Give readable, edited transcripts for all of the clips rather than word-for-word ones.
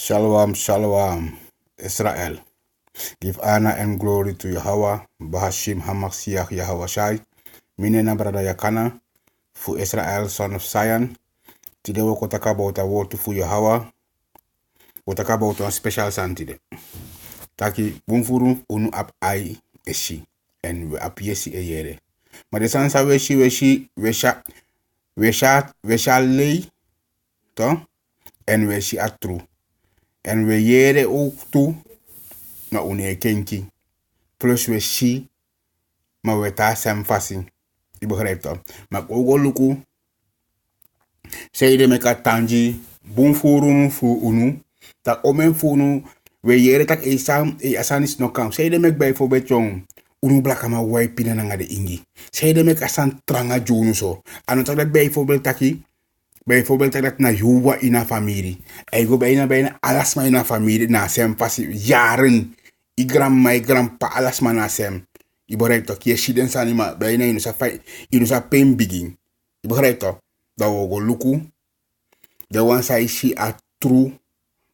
Shalom, shalom, Israel. Give honor and glory to Yahweh, Bahashim Hamashiach Yahweh Shai. Minena brother Yakana, for Israel, son of Zion. Today we will talk about a word to Yahweh. We talk about a special son today. Taki bumfuru unu ap ai eshi and we ap yesi eyere. Maar de sansa we shall lay to en we shi atru. En we yere ook toe na une kenki. Plus we shi maar we ta sem fasi. Je begrijpt dat. Maar ook al luku. Zij de meka tanji. Bumfuru fu unu. Tak omen fu unu. We yere tak asan is no kam. Zij de mek bijvoorbeeld jong. Unu blakama wai pina nanga de ingi. Zij de mek asan tranga jonu so. Ano tak dat bijvoorbeeld taki. Bijvoorbeeld dat na juwa in een familie. Ik go bijna alles maar in een familie na sem pasi jaren. I grandpa alles maar na sem. Je begrijpt toch? Je shiden sanima bijna in usa pain begin. Je begrijpt toch? Dat we go luku. De one say she a true.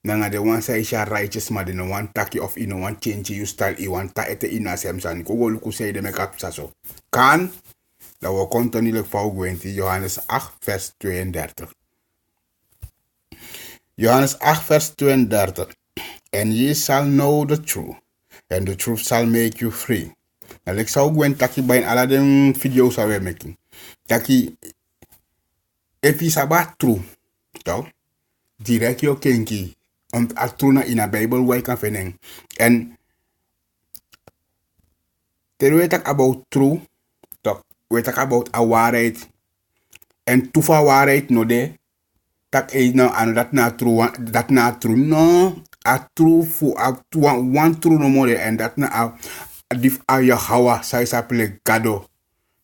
Nanga de one say she a righteous maar de one taki of in one change you style i one ta ete in a sem san. Go luku say de make up so. Kan dat we continuelijk volgen Johannes 8 vers 32. Johannes 8 vers 32. And ye shall know the truth, and the truth shall make you free. Nou, ik zou gewoon taki bij alle de video's zou we maken. Taki, if is about true, toch? Direct je kenki, om het true na in a Bijbel wij kan vinden. En terwijl we tak about true, toch? We talk about a waarheid. En toeval waarheid no de. Tak e no ano dat na true no. A true fu a one true no more en dat na a dif a Yahweh sai sa plek gado.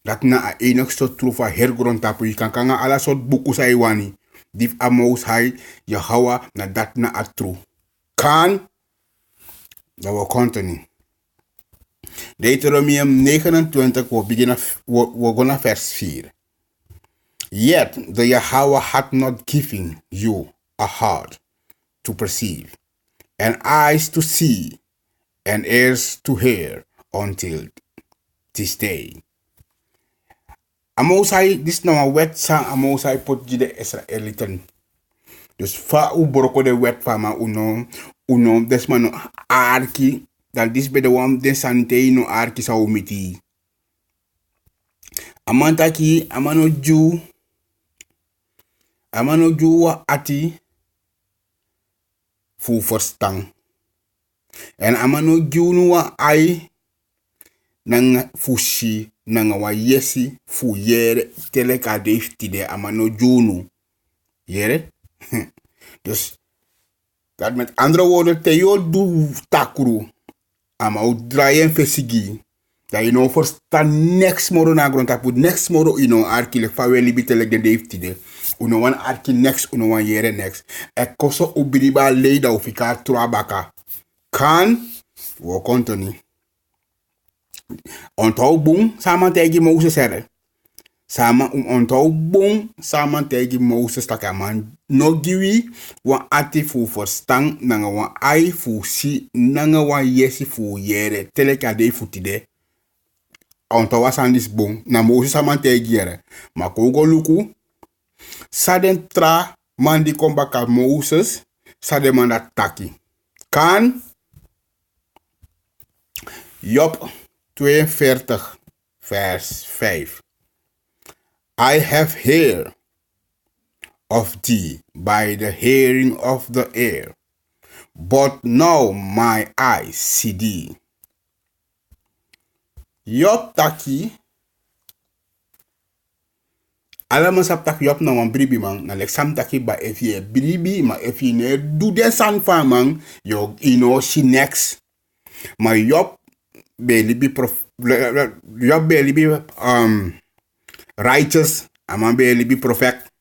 Dat na a enig so true fa hergrond tapu yi kan kanga ala sort buku sai wani. Dif a Most High Yahweh na dat na a true. Kan dat we continue. Deuteronomium 29, we gaan naar vers 4. Yet the Yahweh had not given you a heart to perceive, and eyes to see, and ears to hear until this day. Amosai, this nou een wet sang Amosai pot je de Israëlieten. Dus va u broko de wet van ma uno desmano arki. Dan dis bij de wam den sanitei no arki sa umiti. Amantaki amano ju wa ati fu verstang. En amano ju nu wa ai nanga fushi nanga wa yesi fu yere teleka deftide amano ju nu. Yere? Dus dat met andere woorden teo du takuru. Ama u draaien fesigi. Dat je nou verstaan next moro na grond tapu. Next moro ino arki le faweli bitelek de deftide. Uno wan arki next, uno wan yere next. E koso ubiriba leida ufika trabaka. Kan wo kontoni. Ontou boom sama tegi Moses ere. Sama ontou boom sama tegi Moses takaman. No giwi wan ati fu verstang nanga wan ai fu si nanga wan yesi fu yere teleka de futide. Ontou wasan dis boom na Moses sama tegi ere. Ma kogo luku saden tra mandi kombaka Moses sade manda taki. Kan Job 42 vers 5. I have heard of thee by the hearing of the ear, but now my eyes see thee. Job taki alama sap tak Job na wan bribi man na lek sam taki ba efi bribi ma efi ne du den san fa man yo ino si next. Ma Job be libi righteous, aman be libi prophet.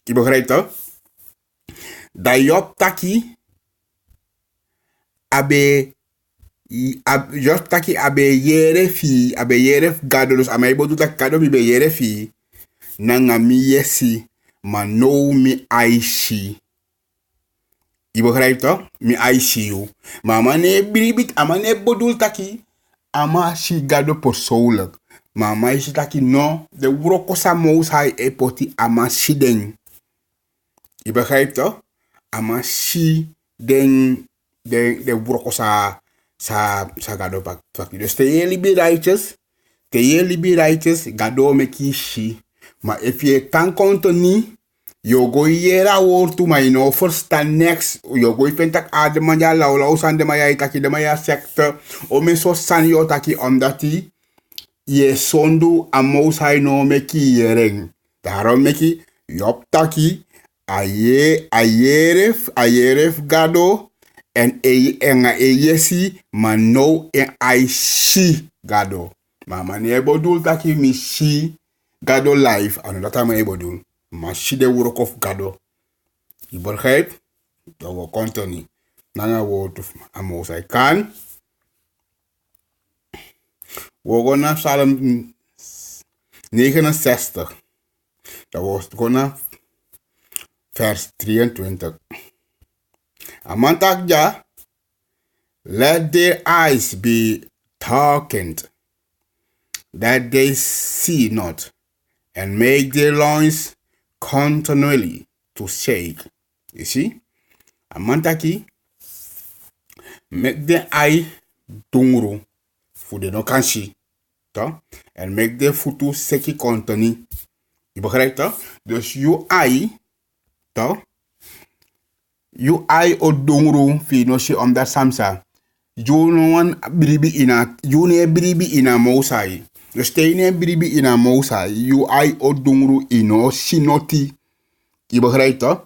Je begrijpt toch? Dat Job taki Job taki abe yere gado dus amai bodu tak gado mi be yere fi nanga mi yesi ma no mi aishi Je begrijpt toch? Mi ICU. Maar mane bribit, amane bodul taki. Ama si gado persoonlijk. Maar ma is taki no. De wrokosa moos hai epoti ama si den. Je begrijpt toch? Ama si den de wrokosa sa gado pak. Dus te je liberaites gado meki si. Maar if je kan kontoni, yo go yera wortu ma no first next yo go pentak adema ya la san de maya itaki de maya sector o men so san yo taki ondati ye sondu amos hai no meki yereng daarom meki yop taki ayeref gado en yesi ma no en ai shi gado mama ne bodul taki mi shi gado life anu data ma bodul maar si de work of gado. Je begrijpt? Dat we continu. Nanga woord of amos I kan. We gaan naar Psalm 69. Dat was gewoon vers 23. Amantak ja. Let their eyes be darkened, that they see not, and make their loins continually to shake. You see? Amantaki make the eye dungru voor de no kan see. En make the futu seki continu. Je begrijpt toch? Dus you eye o dungru fi no shi om dat samsa. You no one bribi ina mousai. Dus stenen bribi ina mousai. You ai o dungru ino sinoti. Je begrijpt toch?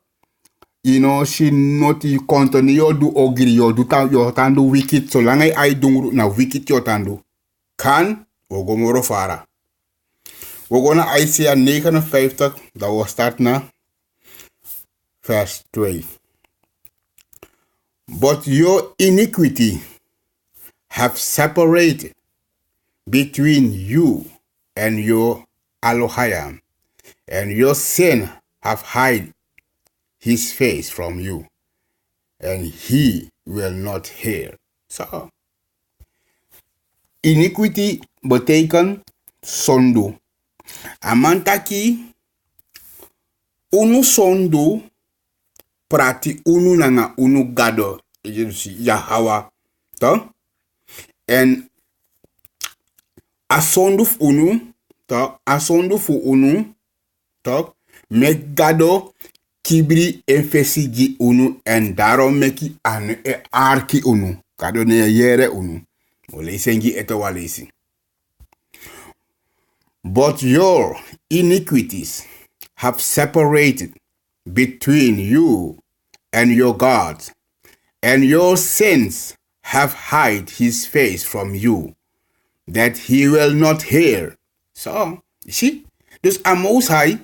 Ino sinoti continu yo du ogri yo du tandu wicked. Zolang hij ai dungru na wicked yo tandu. Kan ogomoro fara. We gaan naar Isaiah 59. Dat we start naar vers 2. But your iniquity have separated between you and your Elohim, and your sin have hid his face from you, and he will not hear. So, iniquity betekent zonde. Amantaki, unu zonde, prati unu nanga unu gado, Yahweh, toch? En asonduf unu, toch? Asonduf unu, toch? Met gado kibri enfesigi unu en daarom meki ane arki unu. Gado ne yere unu. Olesengi eto walesi. But your iniquities have separated between you and your God, and your sins have hid his face from you, that he will not hear. So, you see? Dus Amos High,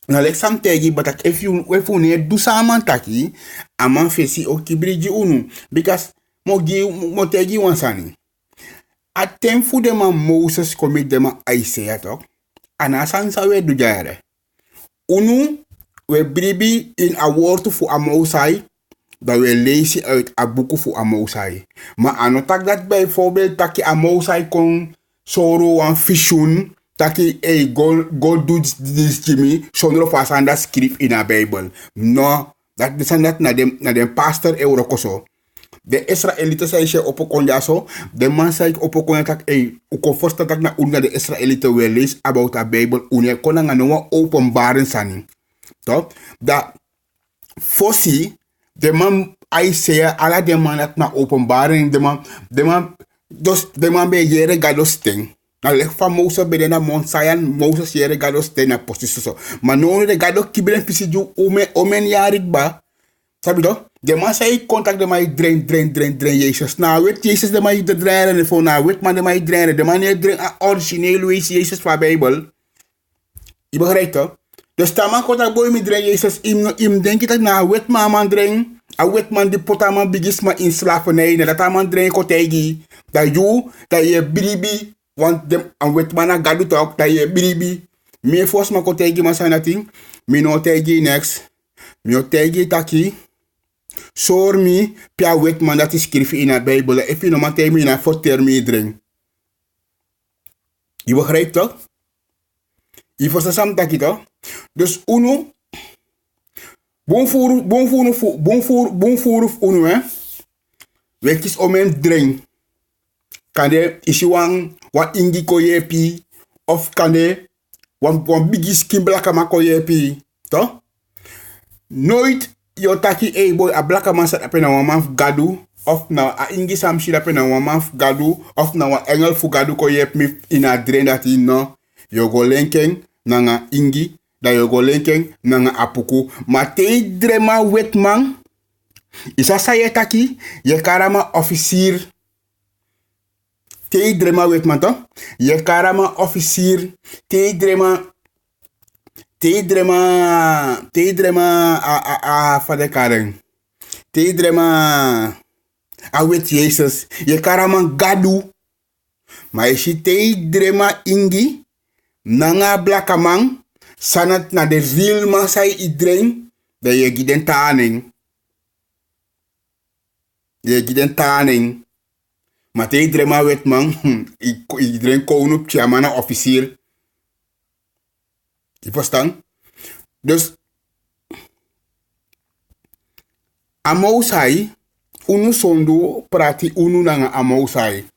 na lek sam tegi, but if you ne do saman taki, aman fesi o kibriji unu. Because mo tegi wansani. Atem fu dema Moses commit dema Isaiah tok. Anasan sa we du jare. Unu we bribi in a woord voor Amosai, dat we lezen uit een boek voor Amosai. Maar anotak dat bijvoorbeeld dat je Amosai kon soro een visioen, dat je God doet dit Jimmy, zonder vast aan dat schrift in de Bijbel. No, dat is net naar de pastor Eurokoso. De Israëlieten zijn ze op een konja zo. De man zei op een konja dat u kon voorstellen dat naar de Israëlieten wil lezen about de Bijbel. U kon dan een openbaring zijn. Toch? Dat fossi, de man Isaiah, alla de man dat na openbaring, de man bij jere gados ting. Na leg van Moses bij de Mount Zion, Moses jere gados ting na positie zo. Maar no de gado kibren pisi ju omen jarik ba. Sabi do? De man zei contact de mij drain Jezus. Nou weet Jezus de mij de drainen voor nou weet man de mij drainen. De man die drain origineel wees Jezus van Bijbel. Je begrijpt toch? Dus taman contact boy met drain Jezus. Im denk je dat nou weet man drain. A weet man die potaman bigis maar in slavernij. Dat man drain kotegi. Dat je bribi. Want de weet man na gadu talk. Dat je bribi. Me force man kotegi maar zijn dat ding. Me no tegi next. Me no tegi taki. Soor mi, pia wet man dat is schreef in de Bijbel. If je nog maar tegen me voor termie drink. Je begrijpt toch? Je verstaat samen dat toch? Dus uno, bonvoer uno hè. Weet je om een drink. Kan de isiwang wat ingi koyepi of kan de wan bigi skin blaka ma koyepi, toch? Nooit yo taki boy a blaka man sat apena wan man gadu of na a ingi sam shit apena wan man gadu of na wan engel fu gadu koyep mi in a drain dat in no. Yo go lenken nanga ingi da yo go lenken nanga apuku ma te drema wet man isa sa ye taki ye karama officier te drema wet man to ye karama officier te drema a fade karen te drema a wet Jesus ye karama gadu ma ye te drema ingi nanga blaka man sanat na de real man sai iedereen dat je giden taning. Je giden taning. Maar te iedereen maar weet man, iedereen kon op tjamana officier. Je verstaan? Dus Amosai, unu sondu prati unu nanga Amosai.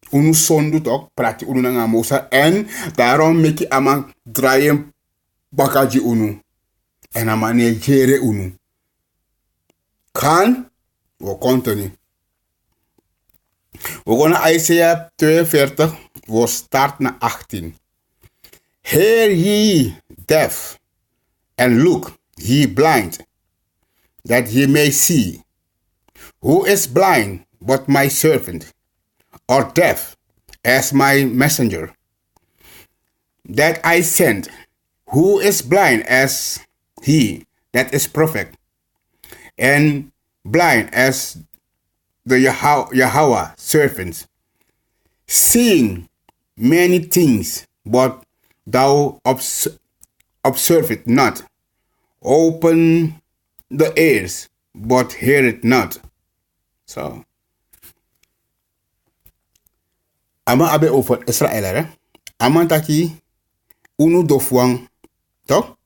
Unu sondu toch prati unu nanga Amosai. En daarom make je ama draaien bagaji unu. En ama negere unu. Kan, we continue. We gaan naar Isaiah 42, we start naar 18. Hear ye deaf, and look ye blind, that ye may see. Who is blind but my servant, or deaf as my messenger, that I sent? Who is blind as he that is prophet, and blind as the Yahweh servants, seeing many things, but thou observe it not. Open the ears, but hear it not. So, ama abe over Israël, hè? Ama taki unu dofwang, toch?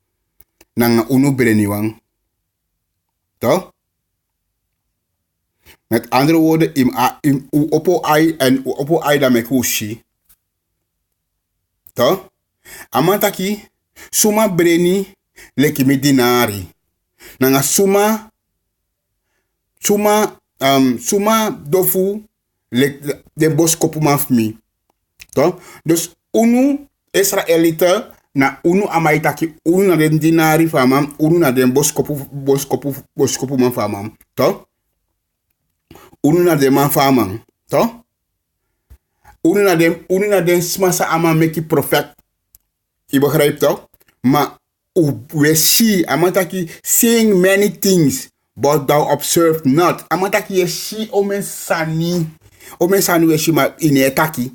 Nanga unu breniwang, toch? Met andere woorden, im opo ai en opo ai da mekushi. Toch? Amantaki, suma breni leki mi dinari. Nanga suma dofu de boskopu mafmi. Toch? Dus unu Israelite na unu amaitaki unu na den dinari famam, unu na den boskopu man famam. Toch? Unu na de man faman, toch? Unu na den smasa ama meki profet. Je begrijpt toch? Maar we see, amataki seeing many things, but thou observe not. Amataki ye see omen sani we see ma inetaki.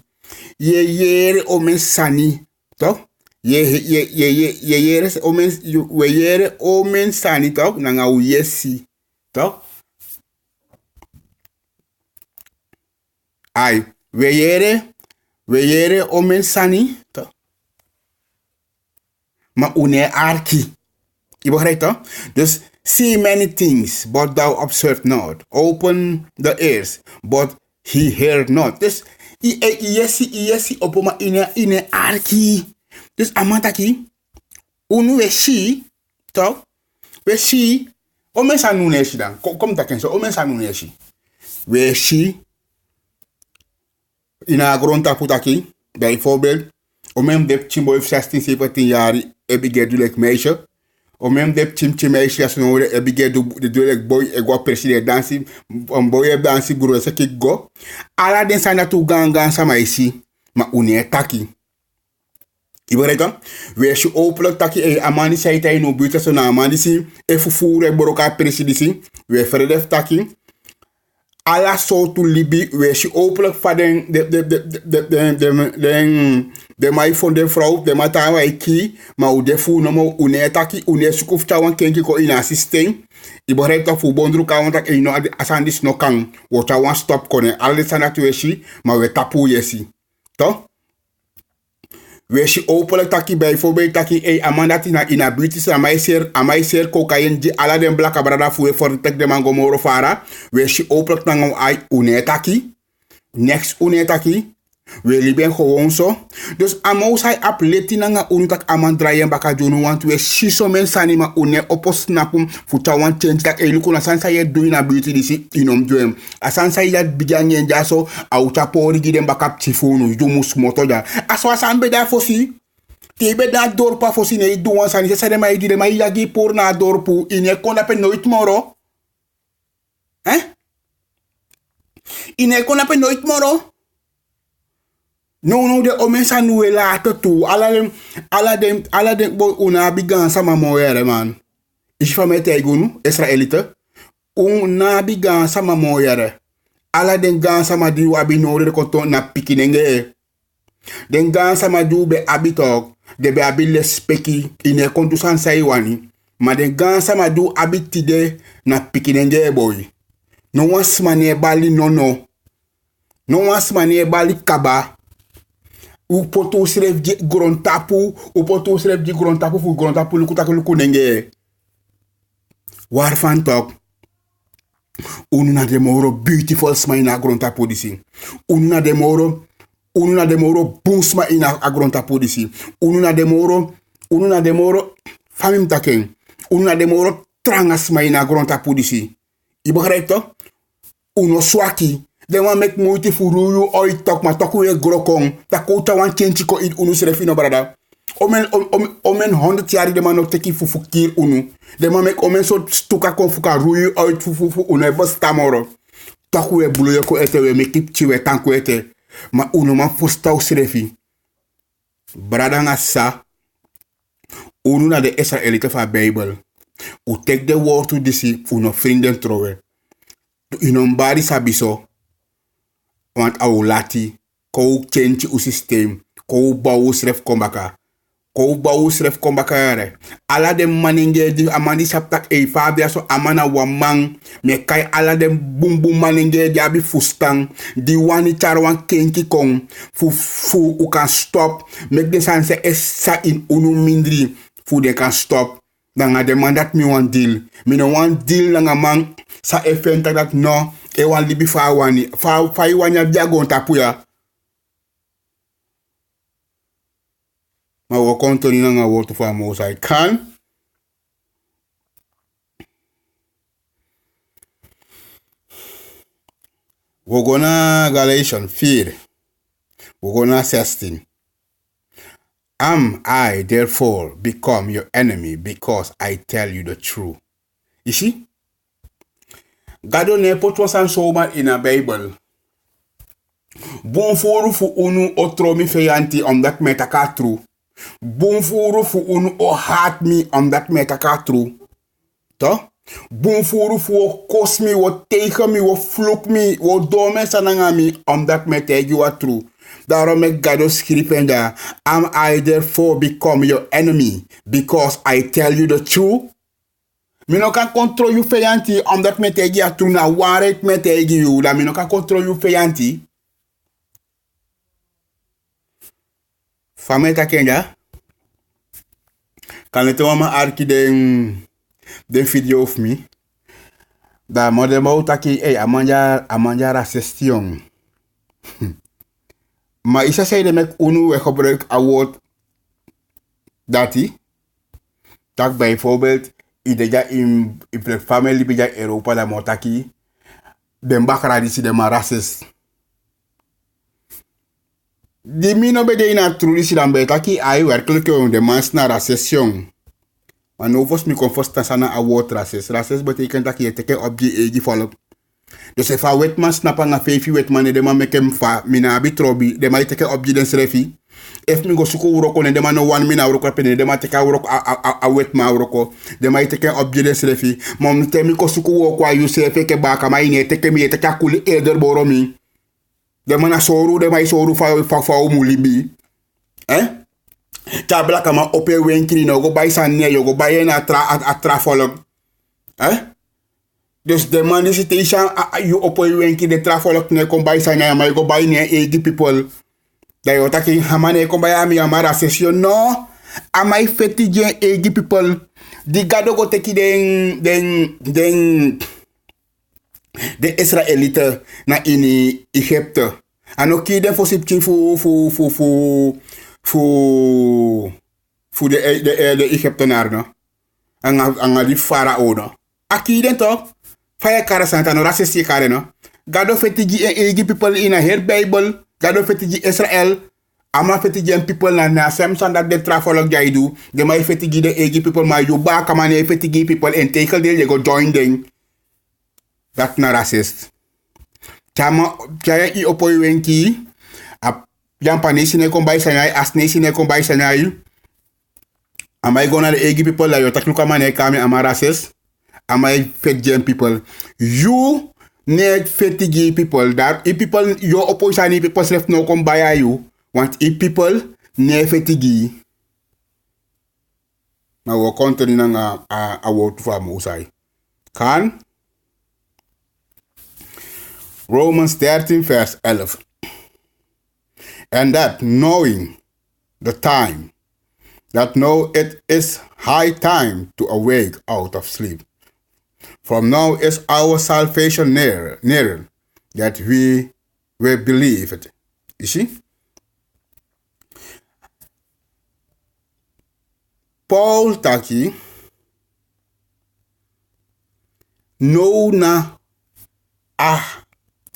Ye yere omen sani, toch? Ye yere omen sani, toch? Nanga u yesi, toch? Ai, we yere omen sani, toch? Maar une arki. Je begrijpt toch? Dus see many things, but thou observe not. Open the ears, but he heard not. Dus yesi opoma ine arki. Dus amantaki, unu we see, toch? We see, omen sa nu neshi dan. Kom taken so, omen sa nu neshi. We see, ina grond putaki, bijvoorbeeld, omen de chimbo heeft 16, 17 jaar, ebige dulek meisje. Omen de chim meisje, als we ebige de dulek boy, ego president dansi, boy dansi guru, se kik go. Ala den sa natu gangan sa maisi, ma une taki. Ibereka, we shi openlijk taki, amani zei hij no buurt, so na amani si, e fufuur, e boroka presidisi, we verdef taki. alla soorten libi, wees je openlijk van de mai van de vrouw, de mata wa iki, maar u de fu no mo unetaki, unesukuf tawan kenki ko in een systeem. Je begrijpt dat voor bondru kan want ik no asandis no kan, wat tawan stop konen, alles aan dat wees maar we tapu yesi, toch? Wees je openlijk taki bijvoorbeeld taki amanda tina in a beauty amai ser cocaïne di ala den blaka brada fu for tek de mango moro fara. Wees je openlijk nangam ai unetaki. Next unetaki. We liben gewoon zo. Dus amos hij apleti nanga unutak amandrayen baka jonu want we shiso men sanima une opos napum futa wan change tak elukuna sansa ye do in a beauty disi inom joem. Asansa ya bijanyen jaso auta pori giden baka tifunu jumus motoja. Aso asambe da fosi. Tibe da dorpa fosi ne do wan sanise sade mai gide mai yagi por na dorpu ine konda pe nooit moro. Ine konda pe nooit moro. No, de omensa nu later toe. Alla den bo una bigan sama moyere man. Is van mij tegunu, Israëlieten. Una bigan sama moyere. Alla den gan sama di wabi nodig konton na pikinenge. Den gan sama du be abitok. De be abile speki ine kontu san saiwani. Ma den gan sama du abitide na pikinenge boy. No was mane bali no. No was mane bali kaba. U poto sref di grontapu, u poto sref di grontapu fu grontapu luku nenge. Waarvan toch? Unu na de moro beautiful sma ina grontapu disi. Unu na de moro boom sma ina grontapu disi. Unu na de moro famim taken. Unu na de moro tranga sma ina grontapu disi. Je begrijpt toch? Uno swaki. De wan mek moeite voor ruyu oi tok ma tok we grokong. Ta kota wan chenchi ko in unu serefino brada. Omen 100 jaar de man nog teki fufu kier unu. De man mek omen so stuka kon fuka ruyu oi fufu unu bos tamoro. Tok we bulu ko ete we mekip chiwe tanko ete. Ma unu man postau serefi. Brada nga sa. Unu na de Israëlieten van Bijbel. U tek de woord u disi uno vrienden trowe. Inon bari sabiso. Want au lati, kou change u systeem, kou bau sref kombaka. Kou bau sref kombaka yare. Ala dem maninge di amandi saptak fabia so amana wamang. Me kai ala dem bumbu maninge di abi fustang. Di wani charwan kenki kong. Fu u kan stop. Mek de sanse essa in unu mindri. Fu de kan stop. Danga de mandat mi wan deal. Mi no wan deal nanga man. Sa efenta dat no. E wan libi fa wani. Fa wanya biagon tapuya. Ma wo kontoni nanga wotu fa mosa. I kan. We're gonna Galatians 4. We're gonna 16. Am I therefore become your enemy because I tell you the truth? You see? God ne put was an soma in a Bible. Bon furu fu unu otro mi feyanti omdat metaka true. Bon furu fu unu o haat mi omdat metaka true. To? Bon furu fu o kos mi, o tegen mi, o vloek mi, o dome sananga mi omdat metegi wa true. Daarom ik God schrijven daar. Am I therefore become your enemy because I tell you the truth? Me no kan control you feyanti omdat me tegi a true na waarheid me tegi you. Dat me no kan control you feyanti. Fameta kenda. Kan het oma arki den video of me. Da modemo taki amanja rasestion. Maar isa zei de mek unu we gebruik a woord dati. Tak bijvoorbeeld ideja in family bija Europa da motaki. Den bakra disi de marases. Die mino be de ina true disi dan betaki ai werkelijk on de mans na rasession. Maar no vos mi konfosta sana a woord rases. Rases betekent dat je teke op die egi volop. Dus if a wetman snappa nga fefi wetman de man mekem fa mina abi trobi de ma teke op den srefi If me go suko uroko ne dema no one mina uroko pene dema teka uroko a wet ma uroko dema teka objedes refi mom te mi ko suko wo kwa you se fe ke ba kama ine teke mi teka kuli eder boromi dema na soru dema soru fa mulibi tabla kama ope wenkri no go bay san ne yo go bay na tra follow dus de man is station you ope wenkri de tra follow ne kom bay san ya ma go bay ne egi people da yo taki hamane ko bay ami amara session no amai fetije egi people di gado go teki den de Israelite na in Egypte anoki den fosipchi fu de Egyptenaar no anga di farao no aki den to faya kara santa no rasisi kare no gado fetiji egi people in a her bible gado fetiji Israel ama fetiji people na samson dat de trafolog jaidu de mai fetiji de egi people ma yu ba kamane fetiji people en tekel de go join den dat na racist chama chaya I opoy wenki a jampa nesi ne kombay sanay as nesi ne kombay sanay amay gona de egi people la yo takluka mane kami ama racist amay fetji people you ne fetigi people that if people yo opoy sani people self no kombaya you want if people ne fetigi ma wo kontoni na a wo tufa mo usai kan Romans 13 verse 11 and that knowing the time that now it is high time to awake out of sleep from now is our salvation nearer that we believe it. You see? Paul taki no na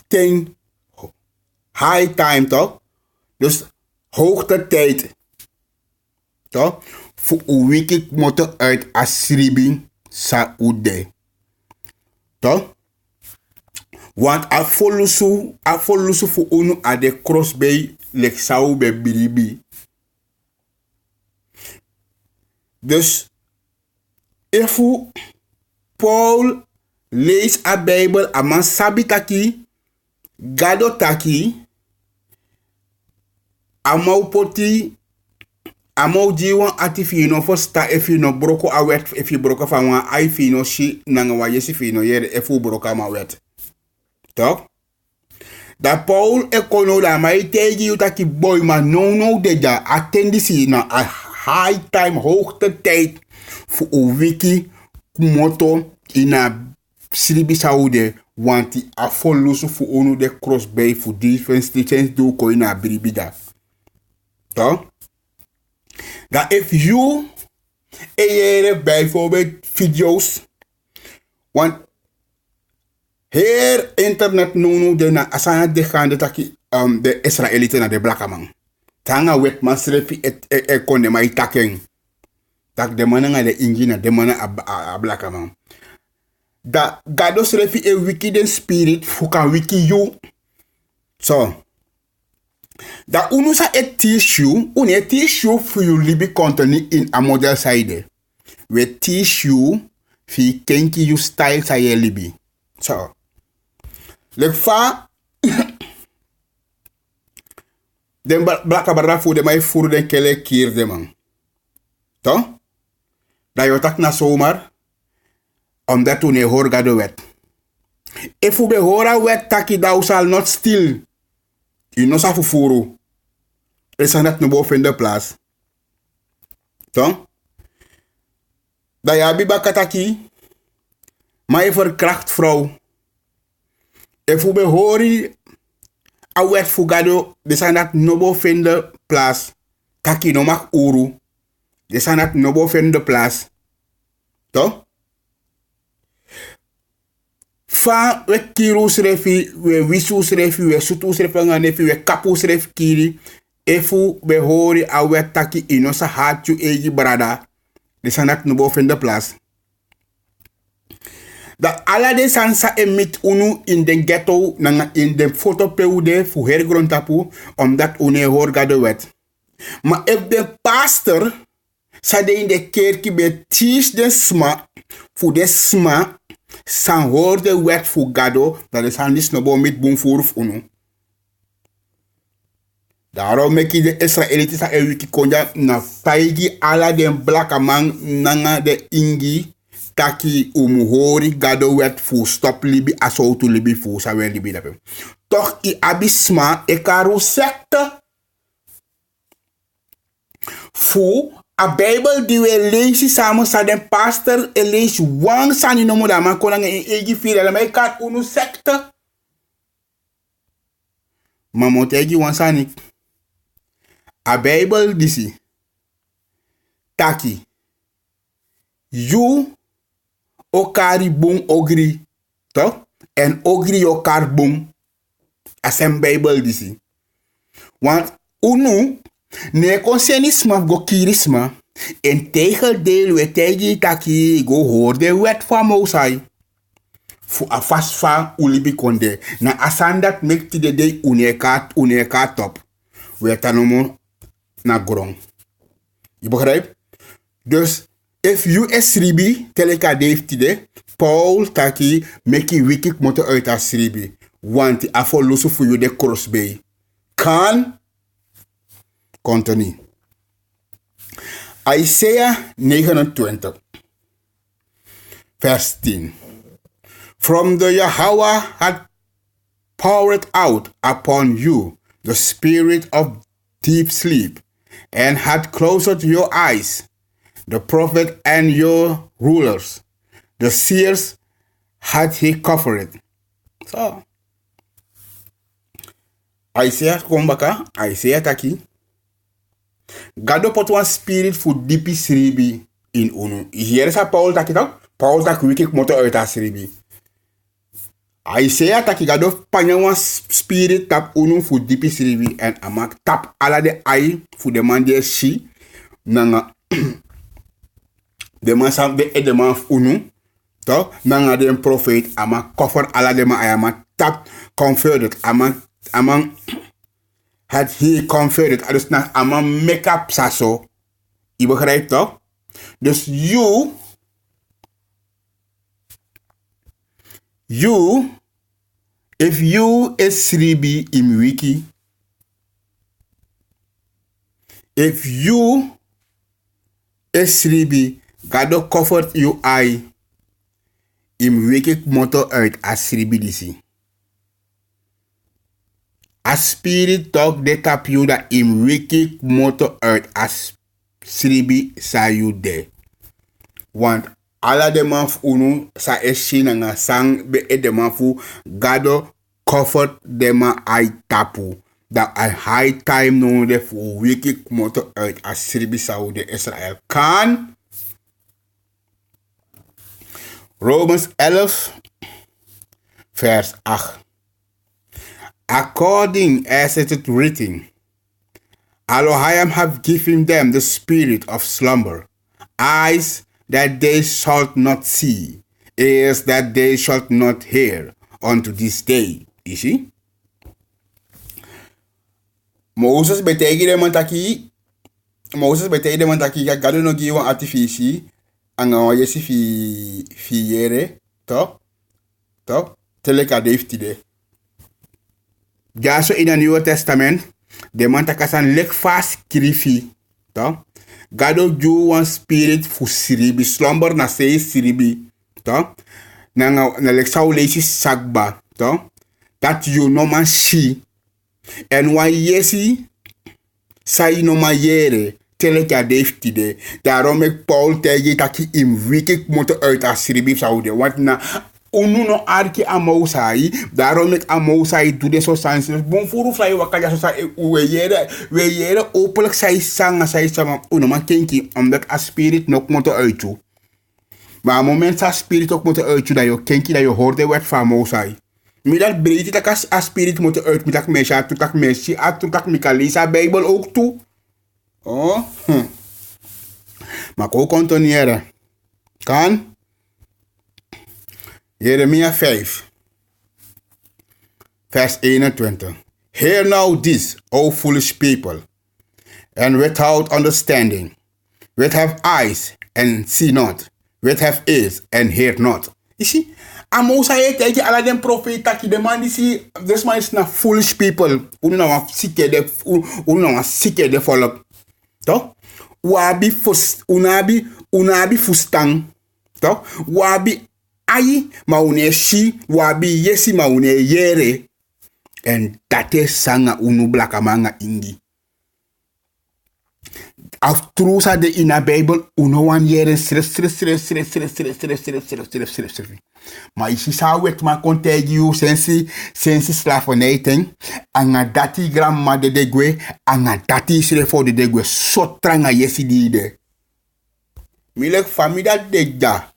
thing high time toch? Dus hoogte tijd toch? Voor een week moeten uit Asribi Saoede toch? Want afvolusu voor unu a de crossbay lek sau be biribi. Dus if Paul lees a Bijbel a man sabi taki gado taki amau poti amau jiwan ati fino fosta efino broko a wet efi broko fa wan ai fino shi nanga wa yesi fino yere efu broka ma wet tok da Paul ekono da mai tegi utaki boy ma no deja attendisi na a high time hoogte tijd voor een wiki moto in a Sribi Saoede want die afvolusu voor onu de crossbay voor defense do ko in a bribida toch dat if you bijvoorbeeld video's want hier internet no de na asana de gaan de taki de Israëlieten na de blakaman tanga wet man srefi et konde mai taken tak de mananga de ingina de mana a blakaman da gado srefi e wicked spirit fuka wiki you so da unusa et tissue une tissue for you libi contenu in a model side we tissue fi kenki you style sa ye libi so le fa den blaka barra fu de mai furu den kele kier de man to da yo tak na somar omdat toen je hoor gado wet if u be hora wet taki da usal not still you no sa furu esa net no boven de plaats to da ya bi bakataki mai verkracht vrouw if u be hori a wet fugado de sanat nobo finde place taki no mak uru de sanat nobo finde place to fa we kiru srefi we wisu srefi we sutu srefi nganefi we kapu srefi kiri efu be hori a wet taki inosa hatu eji brada de sanat nobo finde place da ala de sansa emit unu in den ghetto nanga in den fotopeude fu hergrond tapu omdat une horga de wet Maar if de pastor sa de in de kerk be teach de sma, voor de sma, san hoor de wet voor gado, dat is handis no bo met boom voor of unu. Daarom mek je de Israëlieten sa wiki konja na faigi ala den blaka man nanga de ingi taki umuhori gado wet voor stop libi asautu libi voor sa wen libi dape. Toch i abisma e karu sekte voor a Bijbel die we lezen samen sa den pastor e lees wang sani no moda man konanga e egi fira la mai kat unu sekte. Mamotegi wan sani. A Bijbel disi taki you okari bung ogri to en ogri okar bung asem Bijbel disi want unu ne konsenisma go kirisma en tegeldeel we tegi taki go hoor de wet van Mosai fu a fast fa ulibi konde na asandat mekti de uneka top we tanomo na grond. Je begrijpt? Dus, if you esribi, teleka deeftide, Paul taki, meki wikik moto uit asribi. Want afo losu voor you de crossbay. Kan, continue. Isaiah 29, vers 10. From the Yahweh had poured out upon you the spirit of deep sleep, and had closed your eyes, the prophet and your rulers, the seers had he covered. So, Isaiah kombaka, Isaiah taki. Gado pot one spirit for deep sribi in unu. Hier is a Paul taki tak. Paul tak wikik moto uit a sribi. Isaiah taki gado panya wan spirit tap unu fu dipi sribi en amak tap ala de ai fu de man de shi nanga de man sam be de man unu to nanga de prophet amak cover ala de man ay amak tap converted amak had he converted dus na amak make up saso je begrijpt toch dus you if you is sribi im wiki, if you is sribi, gado covered you eye im wiki moto uit as sribi disi. A spirit talk de tap you da im wiki moto uit as sribi sa you de. Want ala de man unu sa eshi nga sang be de man fu gado comfort de man ai tapu dat a high time no de fu wiki moto uit asribi Saudi Israël kan. Romans 11 vers 8. According as it is written, Elohim have given them the spirit of slumber, eyes that they shall not see, ears that they shall not hear, unto this day. You see? Moses betekent de man taki ga gado no giwa artifici anga wa yesi fi yere to teleka deftide. Ja so in het Nieuwe Testament de man takasan lek fast krifi to gado ju one spirit fu siribi slumber na sei siribi to na lek sau leisi sagba to that you no man shi en wa yesi sai no ma yere teleka deftide. Daarom ik Paul tegen taki im wiki moet uit as siribi saudi want na unu no arki amousai, daarom ik amousai doe de so sansi. Bon furu fly wakaja so sa we yere openlijk sai sanga unu man kenki omdat a spirit nok moet uitju. Maar moment sa spirit ook moet uitju dat je kenki dat je hoorde wet van amousai. Mi dat breedte dat a spirit moet uit mi dat mesha tu tak meshi atu tak mikalisa Bijbel ook toe. Oh. Maar ko continueren. Kan? Jeremia 5, vers 21. Hear now this, O foolish people. and without understanding, which have eyes and see not, which have ears and hear not. You see, I'm also here to tell all them prophets ki the man see this man is not foolish people. Uno na wa sike de uno na wa sike de follow. To? Wabi fus unabi fustang. To? Wabi ai ma une shi wabi yesi ma une yere. En date sanga unu blaka manga ingi. After sa de in a Bible, uno wan yere stress. Maar isi sa wet ma kontegi u sensi slavernij anga dati grandma de degwe, anga dati srefo de degwe, sotranga yesi di de. Milek familia degda.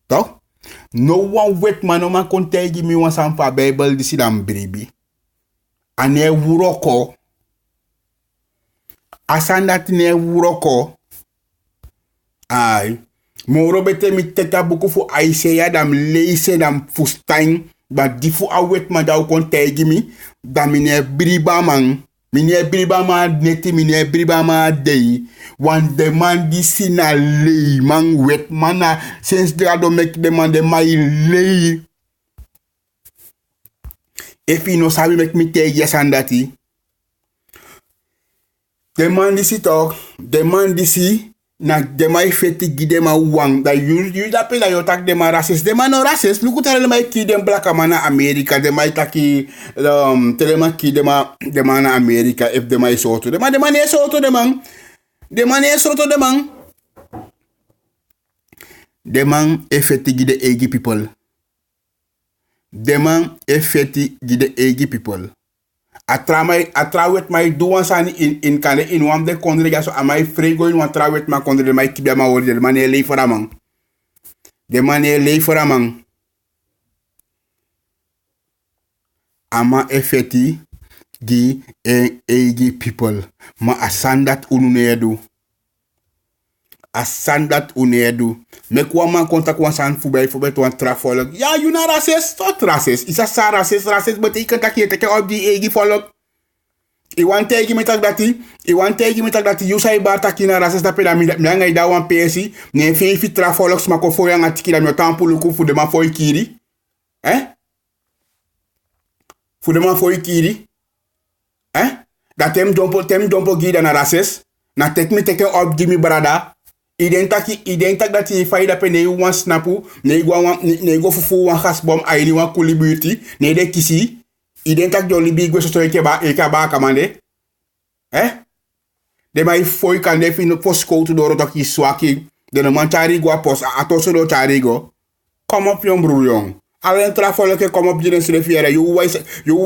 Toch? No one wet man no man kontegi mi wan sampa Bible disi dan bribi. Ane wuroko. Asandat ne wuroko. Ai. Moro bete mi teka buku fu Isaiah dam leise dam fustain. Ba difu awet ma da kon tegi mi. Da mine briba man. Mine briba ma neti mine briba ma dei. Wan de man disi na lei man wet mana. Since they don't make the man de mai lei. If you no sabi make me tegi asandati. De man disi talk, de man disi na de mai feti gide ma wang da you da pe da yo tak de ma racist. De man no racist. Luku tare de mai ki dem black mana America, de mai taki telema ki de ma na America if de mai soto. De man e soto de man. De man e soto de man. De man e feti gide egi people. De man e feti gide egi people. Atrawet mai duwan sani in kane in wam de kondre gaso amai frego in wan trawet ma kondre mai kibia ma wori de mane lei for amang. De mane lei for amang. Ama efeti gi egi people. Ma asandat ununedu. Asandat unedu. Mek wama kontak wan san fubay to wan trafolog. Ja, you na racist, tot racist. Isa sa racist, but ik kan tak je teke op die egi folog. I want tegi metak dati, you say ba taki na racist da peda mi nga da wan pesi, ne fi trafologs mako fo yang atiki da mi tampu luku fu de ma fo ikiri. Fu de ma fo ikiri. Da tem dompo gida na racist. Na tek mi teke op di mi brada. Iden tak dat je faida pe ne wan snapu, ne go fufu wan gasbom aini wan kulibuti, ne de kisi. Iden tak joli bi gwe so eke ba kamande. De mai foi kan de fin post ko to doro tak swaki, de no manchari go pos atoso do chari go. Kom op yon brouillon. Alen trafolo ke kom op jiden sre fiere, you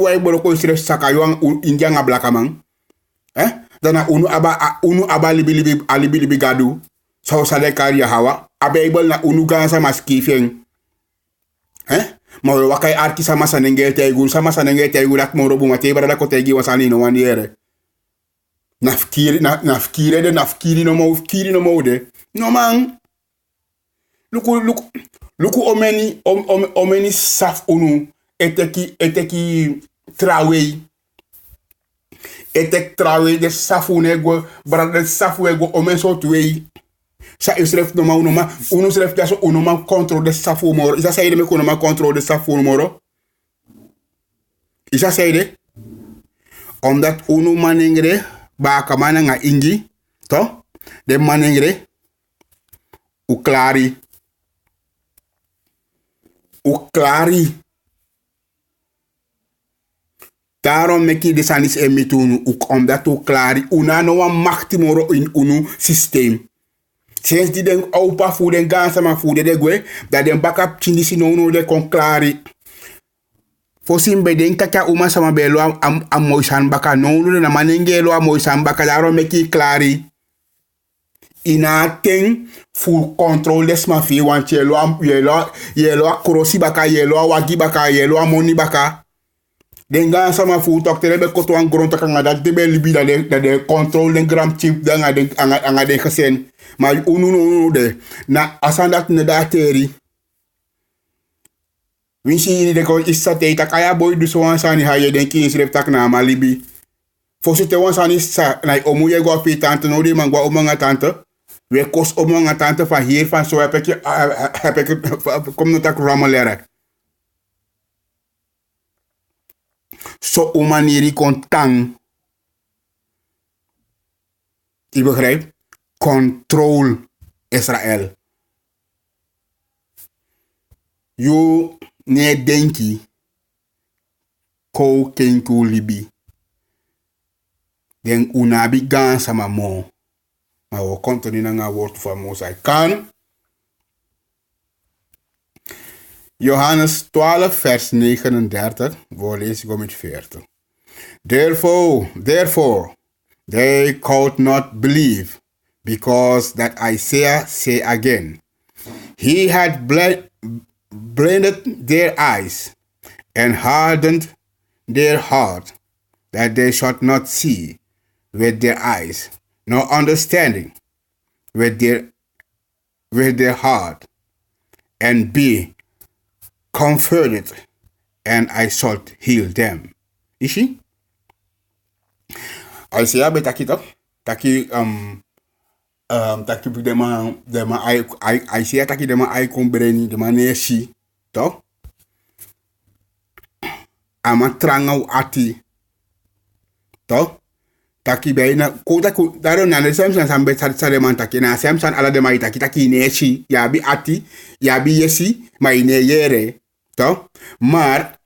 wai boro ko sre saka yon indian blaka man. Dana unu aba libi gadu. So sa de kari hawa. Bible na unu gansa maskifeng. Mo wakai arki sama sanenge tegu dak mo robu mate bara ko tegi wasani no wan yere. Nafkiri no mo de. No man. Luku omeni saf unu eteki trawei. Etek trawei de safu nego brada safu ego omen so tuei. Sa isref no ma uno sref daso uno ma control de safu moro. Isa sayde me kono ma control de safu moro. Isa sayde omdat uno manengre ba kamana nga ingi to de manengre u klari daarom meki de sanis emitunu omdat u klari una no wan machti moro in unu systeem. Sinds die den opa fu den gansa ma fu de gwe dat den backup chindisi no de kon klari. Fosim be den kaka uma sama belo am moisan baka no na manengelo am moisan baka daarom meki klari. Ina ten full control des ma fi want yelo akrosi baka yelo wagi baka yelo moni baka. Den gansa ma fu tok tere be koto an gronta kanga dat de be libi da de control den gram chip da nga de gesen. Maar unu de na asandat ne da teri. Winsi de ko isate ta kaya boy du so ansani haye den kin sref tak na malibi. Fosse te wan sani sa na omu je go pe tante no die man go omu nga tante. We kos omu nga tante van hier van zo heb ik kom nog tak rameleren. Zo o manieri kon tang. Je begrijpt? Control Israël. You ne denki ko kenku libi. Den unabi gan sama mo. Maar we continuen naar woord van Mozes. Kan. Johannes 12 vers 39. We lezen met 40. Therefore, they could not believe, because that Isaiah say again, he had blinded their eyes and hardened their heart, that they should not see with their eyes, nor understanding with their heart, and be comforted, and I should heal them. You see? Isaiah betaki toch? Taki taki dema Isaiah taki dema ai kombreni dema neshi toch? Ama tranga ati toch? Taki bijna kota daarom na de samsan sambe tsare man taki na samsan ala de mai taki neshi ya bi ati ya bi yesi mai ne yere toch? Maar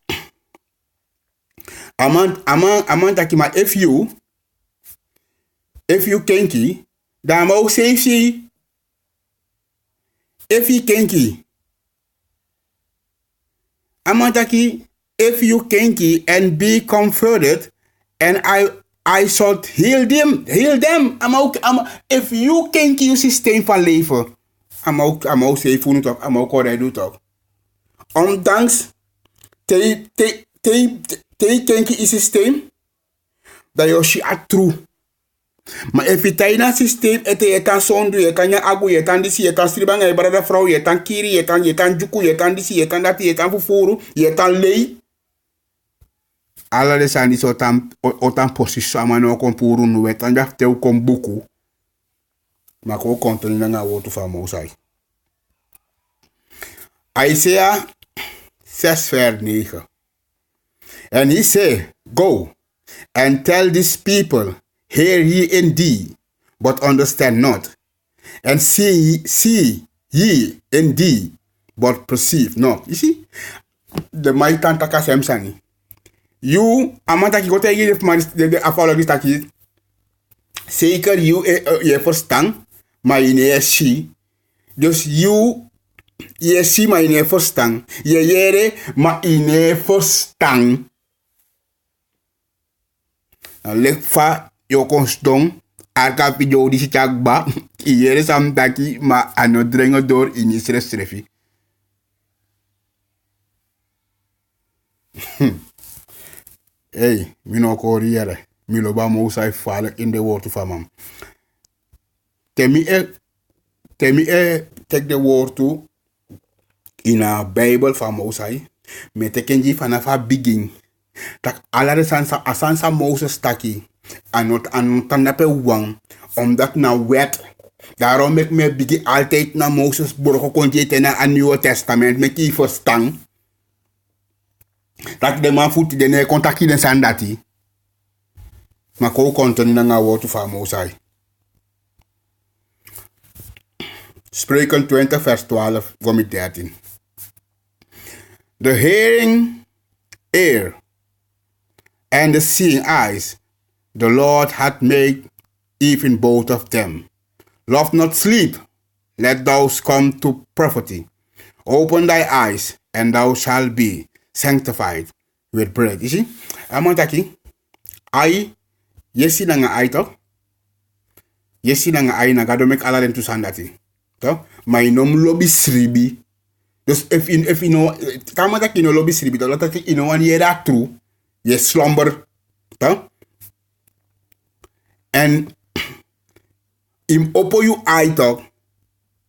aman taki ma if you kenki, dan ook safety. If you kenki, amantaki, if you kenki and be comforted, and I should heal them. If you kenki je systeem van leven, am ook safe doen toch, am ook correct doen toch. Ondanks te kenki je systeem, dat je shi true. Maar if je tijd naar systeem, je kan zondu, je kan je agu, je kan disi, je kan stribang, je brada vrouw, je kan kiri, je kan juku, je kan disi, je kan dat, je kan fufuru, je kan lei. Alla de sani so otan position ama no kon puru nu wetan ja te kon buku. Maar ko kontoni na wotu van Mozes. Isaiah 6 vers 9. And he said, go and tell these people, hear ye indeed, but understand not. And see ye indeed, but perceive not. You see? The mighty tantaka semsani. You, amantaki gote je de afvallen taki. Zeker je verstaan, maar je zie. Dus je zie maar je verstaan. Je jere, maar je verstaan. Nou, leg va. Yo konstom, arka video di si chagba, iere samtaki, ma ano drengo door in Israël strefi. Hey, mi no koriere, mi lo ba Mozes falen in de woord van mam. Temi take the woord toe in a Bijbel van Mozes, me tekenji vanaf a begin. Tak alare sansa Mozes taki. En tandape wang, omdat na wet. Daarom ik me begin altijd naar Mozes borgo konje naar het Nieuwe Testament met die verstaan. Dat de man voet de ne contactie den sandati. Maar ko kontoni na woord van Mozes. Spreuken 20 vers 12 voor 13. The hearing ear and the seeing eyes, the Lord hath made even both of them. Love not sleep, let those come to prophecy. Open thy eyes, and thou shalt be sanctified with bread. You see? Amantaki, ai, yesi na nga ai toch? Yesi na nga ai na gado mek ala den tu sandati. Toch? Maar inom lobby sribi. Dus if you know, kamantaki no lobby sribi, dat laat ik ino wanneer dat true, je slumber. Toch? En im opo you ai toch?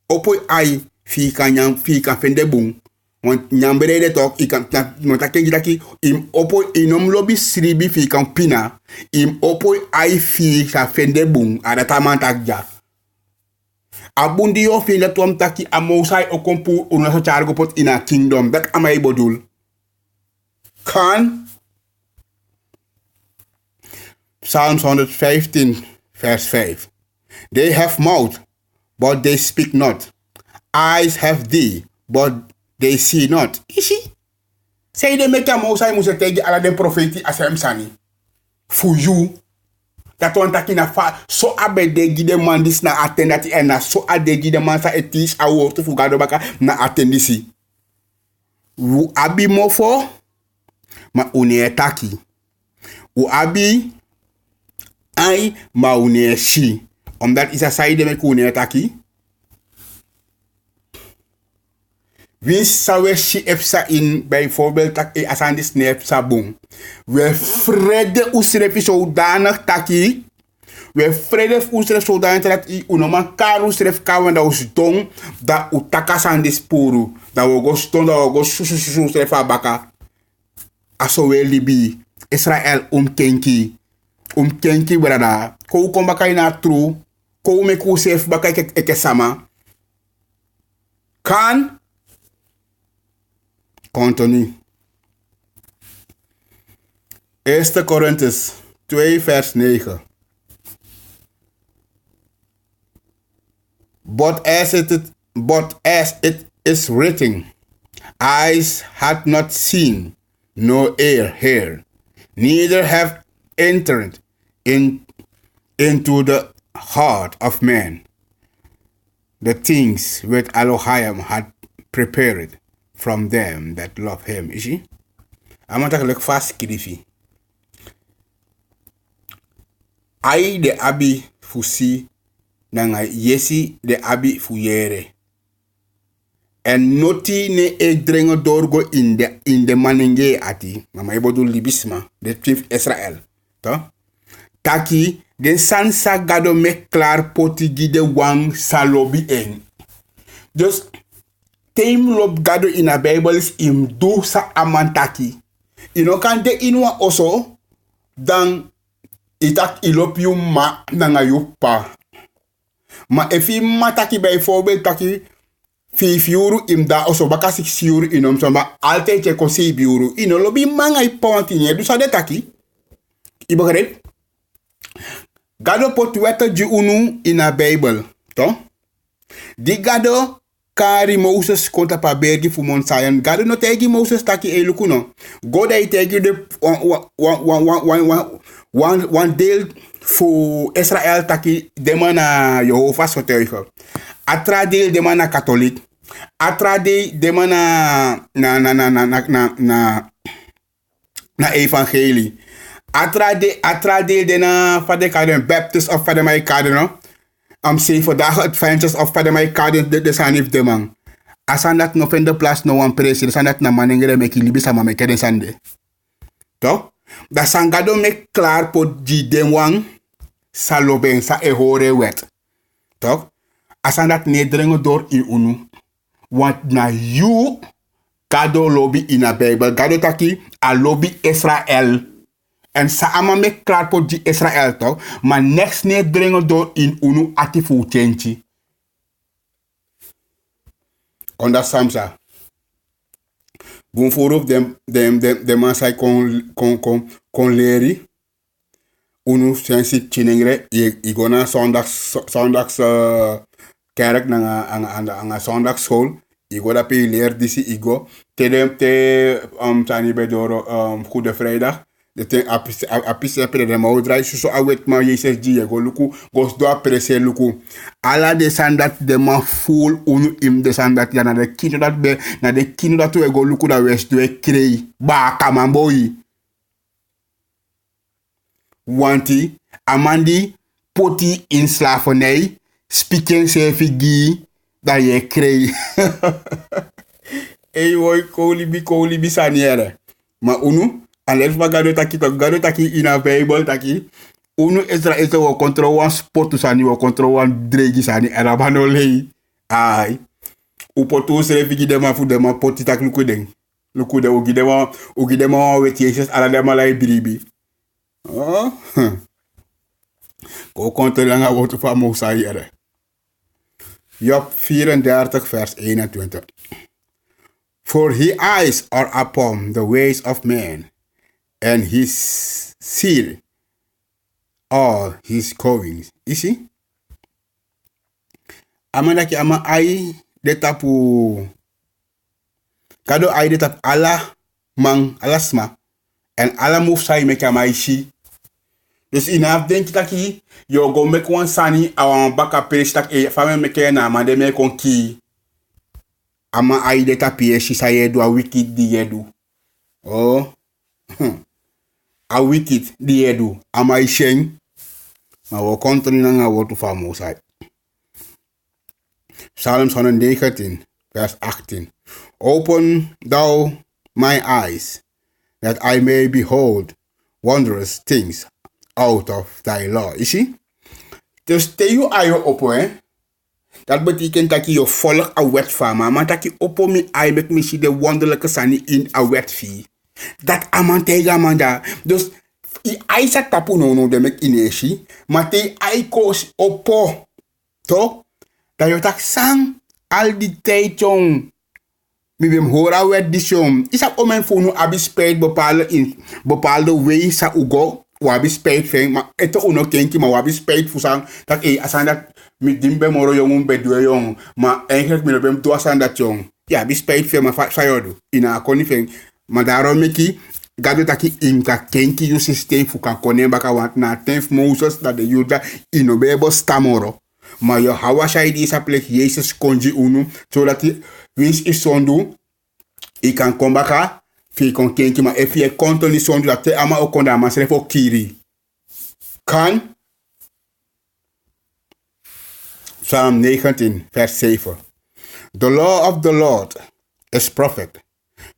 Opo ai fi kan fende boom. Want nyambere de tok ikan montakengi taki im opo inom lobby sribi fi kan pina im opo ai fi sa fende bung ada tamantak ja. Abundi yo fi la tuam taki amosai okompu una so chargo pot ina kingdom dat amay bodul. Kan Psalms 115 verse 5. They have mouth, but they speak not. Eyes have thee, but they see not. Isi? Say they make a mosai muse tegi ala den profeti asem sani. For you. Dat want taki na fa so abe de gide man dis na attendati en na so ade gide man sa etis a wo to fugado baka na attendisi. Wu abi mofo ma une taki. Wu abi ai ma une shi. Omdat isa saide me une taki. Wie zou je efsa in bijvoorbeeld tak asan die snap sabung. We vrede usrefi zodanig taki. We vrede usref zodanig dat I unoma karu usref kawan da usdong da utaka san die spuru. Da we go stone da we go susu usref abaka. Aso we libi. Israel kenki brada. Ko kom baka ina tru. Ko me ku sef baka eke sama. Kan continue. 1 Korintiërs 2 vers 9. But as it is written, eyes had not seen, no ear heard, neither have entered into the heart of man the things which Elohim had prepared from them that love him. You see? I'm going to look fast kirifi. Ai de abi fusi nanga yesi de abi fuyere. En noti ne e drengo dorgo in de manenge ati. Mama ibodu libisma de chief Israel. To? Taki den sansa gado me klar poti gide wang salobi en. Dus Team lop gado in a Bible is im do sa amantaki. Ino kan de inwa oso dan itak ilop yu ma nanga yu pa. Ma efi mataki bijvoorbeeld taki 5 euro im da oso baka 6 euro inom so ma altijd je kon 7 euro. Ino lobi manga i pontinye du sa de taki. Ibo gade? Gado pot weta ji unu in a Bible. To? Di gado Kari Moses konta pa bergi fu mon sayan. Gado no tegi Moses taki e lukuno. God ay tegi de one deel fu Israel taki dema na Jehovah's getuige. Atra deel dema na katholiek. Atra deel dema na evangelie. Atra deel dena fade kaden Baptist of fade mai kaden no. Say vandaag Adventures of Father Mike Carden de sanif de man. Asan dat no fende plus no one presi, asan dat na manengere me ki libi sama me keden sande. To? Da sangado me klaar po di den wang saloben sa e hore wet. To? Asan dat nedrengo door I unu. Want na you gado lobby in a Bible. Gado taki a lobby Israel. En saama me klaar po di Israel toch? Maar next ne drengo door in unu atifu chenchi. Onda samsa. Bun furuf de masai kon leri. Unu sensi chinengre. Igona zondags kerk na zondagsschool. Igo da pe leer disi igo. Te tani bedoro Goede Vrijdag. De ting apis apre de maudrai so awet ma yeses ji go luku gos do aprese luku ala de sandat de ma full unu im de sandat ya na de kino dat be na de kino dat we go luku da west do e krei ba kamamboyi wanti amandi poti in slavernij speaking se figi da ye krei ey woy koli bi saniere ma unu Alex ba gado taki in a Bible taki. Unu Israel wo control one sport sani wo control one dregi sani arabano lei. Ai. poto sere figi dema fu dema poti tak lukudeng. Lukude ugidema wet Jezus ala dema lai bribi. Oh. Ko konte langa wotu van Mosa hier. Job 34 vers 21. For his eyes are upon the ways of man, and his seal all his goings. Isi? Amanda ki ama ai de tapu kado ai de tap ala man alasma en ala move sai me kama ishi. Dus inaf denk ik ki yo go make one sani awan baka page tak e fame me ke na ma de me kon ki ama ai de tapi e shi sa yedu a wicked di yedu. Oh. A wicked di yedu ama ishen ma wo kontoni na nga wotu famo sai. Psalms 119 vers 18. Open thou my eyes that I may behold wondrous things out of thy law. You see? Dus te je ayo opo, dat betekent dat je je volgt een wet van me. Maar dat je opo mi ai mek misschien de wonderlijke sani in een wet vie. Dat amantega manda. Dus i ai sa tapu no de mek ineshi. Maar te ai koos opo. Toch? Dat je tak sang al die tijd jong. Mi bem hora wet die jong. Is dat om mijn phone abi spijt bepaalde way sa ugo. Wabi spijt van, maar het is ook nog kindje, maar wabi spijt voor zijn dat asan dat met dimbe moro jong bedwe jong, maar eigenlijk met hem doa san dat jong. Ja, bi spijt van, maar fayodo. Ina koni van, maar daarom meki gado taki inka kenki yu systeem voor kan konen baka want na tenf Moses dat de Juda inobebo stamoro. Maar je hawa shai die sa plek Jezus konji unu, zodat hij wins is zondu, ik kan kom baka. Fi kon kenki ma if je konto ni sondu dat te ama okonda ma srefo kiri. Kan Psalm 19 vers 7. The law of the Lord is perfect,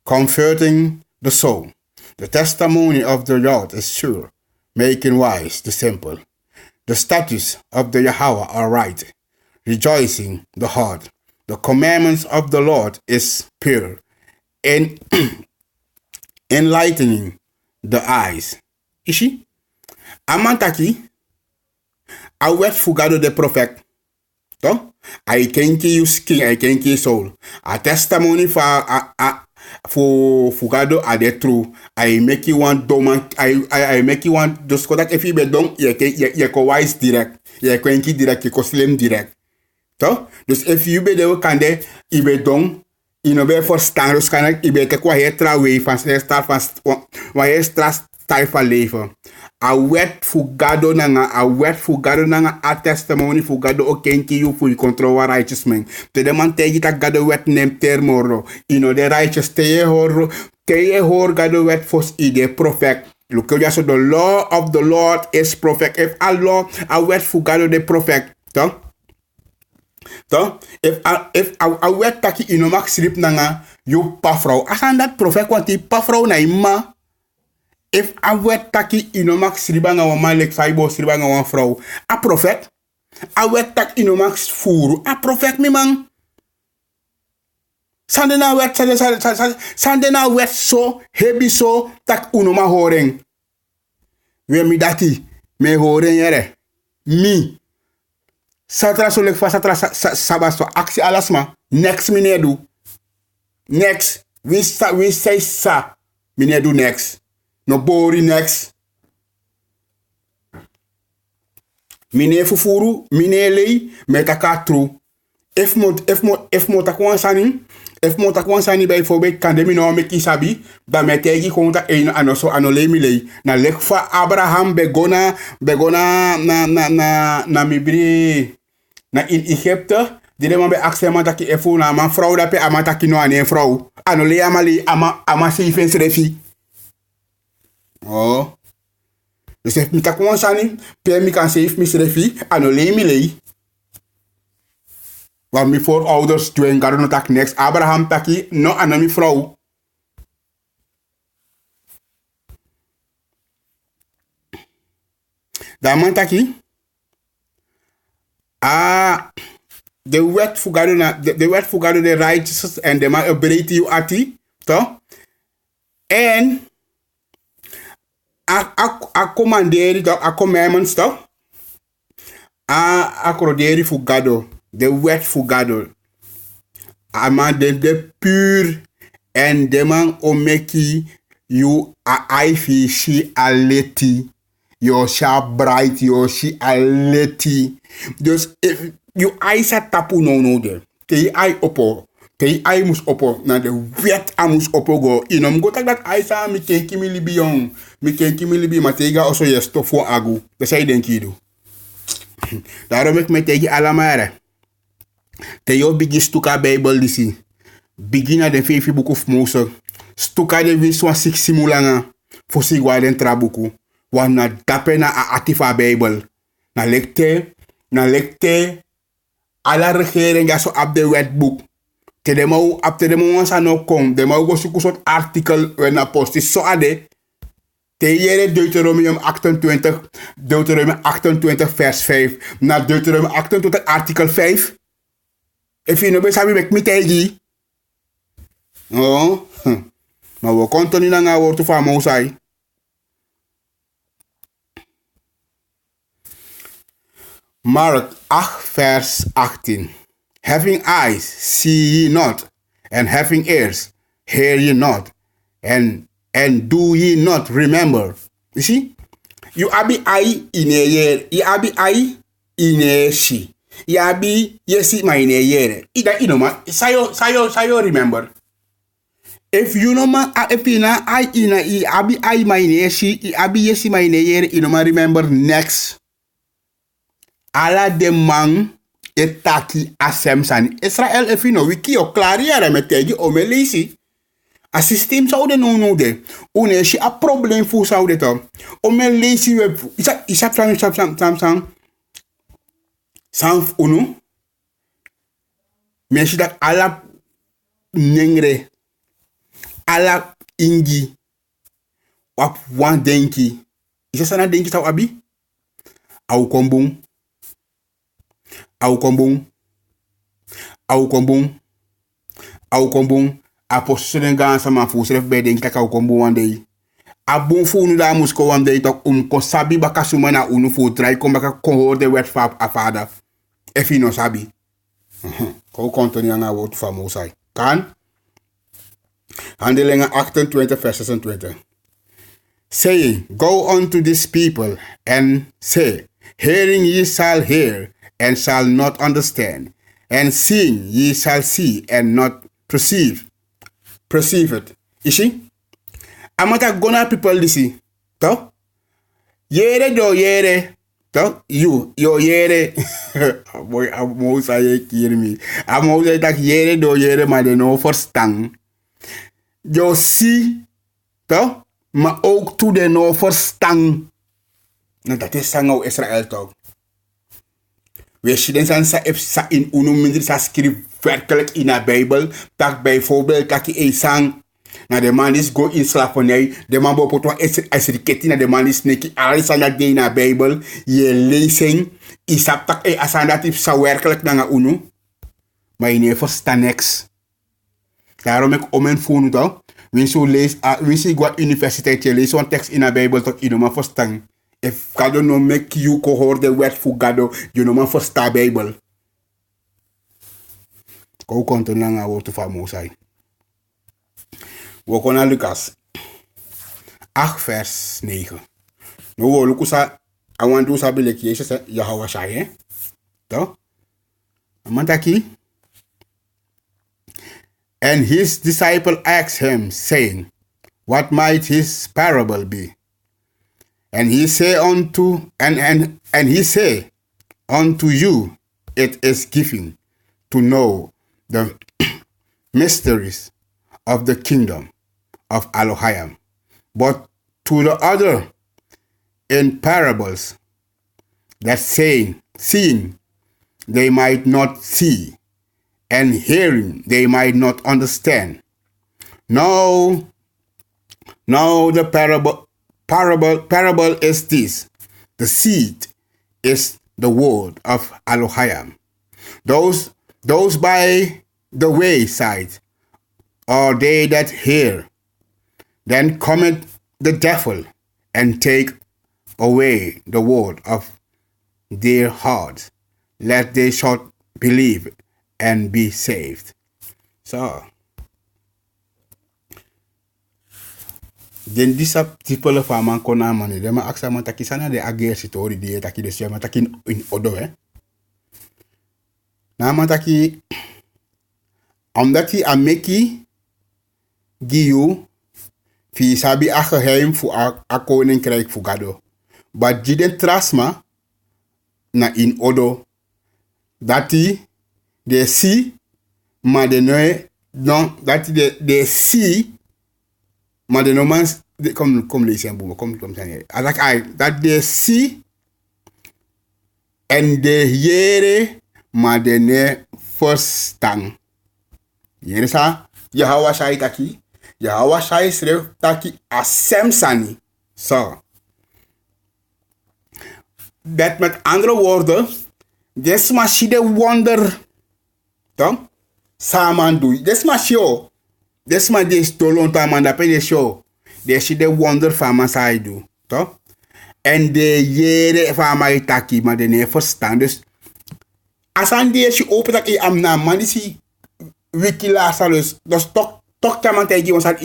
comforting the soul. The testimony of the Lord is sure, making wise the simple. The statutes of the Yahweh are right, rejoicing the heart. The commandments of the Lord is pure, and enlightening the eyes. Ishi? Amantaki, a wet fugado de prophet. Toch? I kenki you skin, I kenki soul. A testimony for fugado a de true. I make you one doman, I make you one, dus kodak if you be dong, je ko wise direct. Je kenki direct, je ko slim direct. Toch? Dus if you be de kande, je be dong, ino be for staan, dus kan ik be kek wa he trawe van start van wa he start van leven. A wet fugado nanga a testimony fugado o kenki you fu control wa righteous man. Te de man tegi tak gado wet nem termoro. Ino de righteous te ye hor gado wet fos ide prophet. Look at so the law of the Lord is perfect. If a law a wet fugado de prophet, toch? Toch? If a wet taki inomak slip nanga you pafrou. Asan dat prophet kwanti pafrou na ima. If a wet taki inomak sribanga wa malek saibo sribanga wa vrouw. A prophet. A wet tak inomak furu. A prophet mi man. Sandena wet so hebi so tak unoma horeng. We mi dati me horeng yere. Mi. Satra so lek fa satra sabasto aksi alasma. Next minedu. Next. We say sa. Minedu next. No bori next. Mine fufuru, mine lei, metaka tru. If mo takwan sani bijvoorbeeld kan de mino me kisabi, dan metegi konta een anoso anole mi lei. Na lekfa Abraham begona na mibri na in Egypte. Dire man be aksema taki efu na man vrouw dape ama taki no ane vrouw. Anole amali ama si refi. Oh. Dus if mi takwan sani, pe mi kan save mi srefi, anole mi lei. Want mi voorouders doen garono tak next Abraham taki no anami vrouw. Da man taki de wet fugado na de wet fugado de righteousness en de ma ability you ati, to? En a commanderi to, a commandments to? A croderi fugado, de wet fugado. Ama de pur en de man o meki you a ifi shi aleti. Yo sha bright, yo shi aleti. Dus if you eyes a tapu no de. Te je eye oppo. Te je eye mus oppo. Na de wet a mus oppo go. Inom go tak dat eye sa mi kenki mi libi yong. Mi kenki mi libi ma te ga also je stof voor agu. Dat zei denk je do. Daarom ik me tegen alamare. Te yo bigi stuka Bijbel disi. Begina de fefi book of Moses. Stuka de wiswa sik simulanga. Fosi gwa den trabuku. Want na dape na a atifa Bijbel. Na lekte alla regering ja zo op de wetboek. Te de mau op te de mau sa no kom. De mau go zoeken soort artikel when na post is zo ade. Te jere Deuteronomium 28 vers 5. Na Deuteronomium 28 artikel 5. If you know be sabi mek mi tegi. Oh. Maar we kontoni na nga woord van Mosai. Mark 8 vers 18. Having eyes, see ye not, and having ears, hear ye not, and do ye not remember. You see? You abi ai in a year, you abi ai in a she. You abi yesi ma in a year. Ida inoma, sayo remember. If you know ma if ina ai ina I abi ai ma in a she, I abi yesi ma in a year, inoma remember next. Ala de man etaki asem san Israel if you know wiki o klariere metegi o melisi. A systeem zou de no de. Une si a probleem voor zou de to. O melisi we isap sam unu. Mensen dat ala nengre ala ingi op wan denki. Is sana denki zou abi? Au kombung. Au kombung. A position gansa ma fu sref be den kaka kombung one day. A bon fu nu da musko one day tok ko sabi baka suma na unu fu try kom baka ko horde wet fab a father. If no sabi. Ko kontoni anga word van Mosai. Kan? Handelingen 28 vers 26. Saying, go unto this people and say, hearing ye shall hear and shall not understand, and seeing ye shall see and not perceive it. You see? Amata gonna people lisi. To? Yere do yere. To? You yere. Boy, I'm say hear me. I'm say tak yere do yere maar de no verstaan. You see. To? Maar ook to de no verstaan. Nou, dat is nou Israël toch. We zien dan sa in unum sa schrift werkelijk in de Bijbel. Dat bijvoorbeeld dat je sang na de man is go in slavernij. De man bopoto is riketi na de man is neki. Alles aan dat in de Bijbel. Je lezing is dat asan dat is sa werkelijk na unu. Maar je niet verstaan niks. Daarom ik om mijn phone toch. Wie zo go universiteit je leest een tekst in de Bijbel toch in maar verstaan. If God no make you cohort the word for God, you know man first the Bible. Ko konto nanga wotu fa Mosai. We gaan Lucas 8 vers 9. No wo lukusa I want to sabi leki Jezus Yahweh Shai, to? Amantaki. And his disciple asked him, saying, what might his parable be? And he say unto you, it is given to know the mysteries of the kingdom of Elohim, but to the other in parables, that seeing they might not see, and hearing they might not understand. Now the parable is this: the seed is the word of Elohim. Those those by the wayside, or they that hear. Then cometh the devil, and take away the word of their hearts, lest they should believe and be saved. So, den disa people fa man kona mani de ma aksa man taki sana de ager sitori de taki de siama taki in odo na man taki omdat hij ameki giu fi sabi a geheim fu a koninkrijk fu gado. But jiden trasma na in odo dati de si ma de noe non dati de si maar de nomans, kom lezen boemen, kom zijn. Dat de si en de jere, maar de ne verstaan. Jere sa, Yahweh shai taki, Yahweh shai schreef taki asem sani. Zo. Dat met andere woorden, desma si de wonder, toch? Saman doe, desma show. Desma des tolon taman da pe de show. Desi de wonder van mijn side, toch? En de jere van mijn taki, maar de ne verstaan. Dus als aan deze open dat ik am na man die wikila salus, dus toch taman tegi ons aan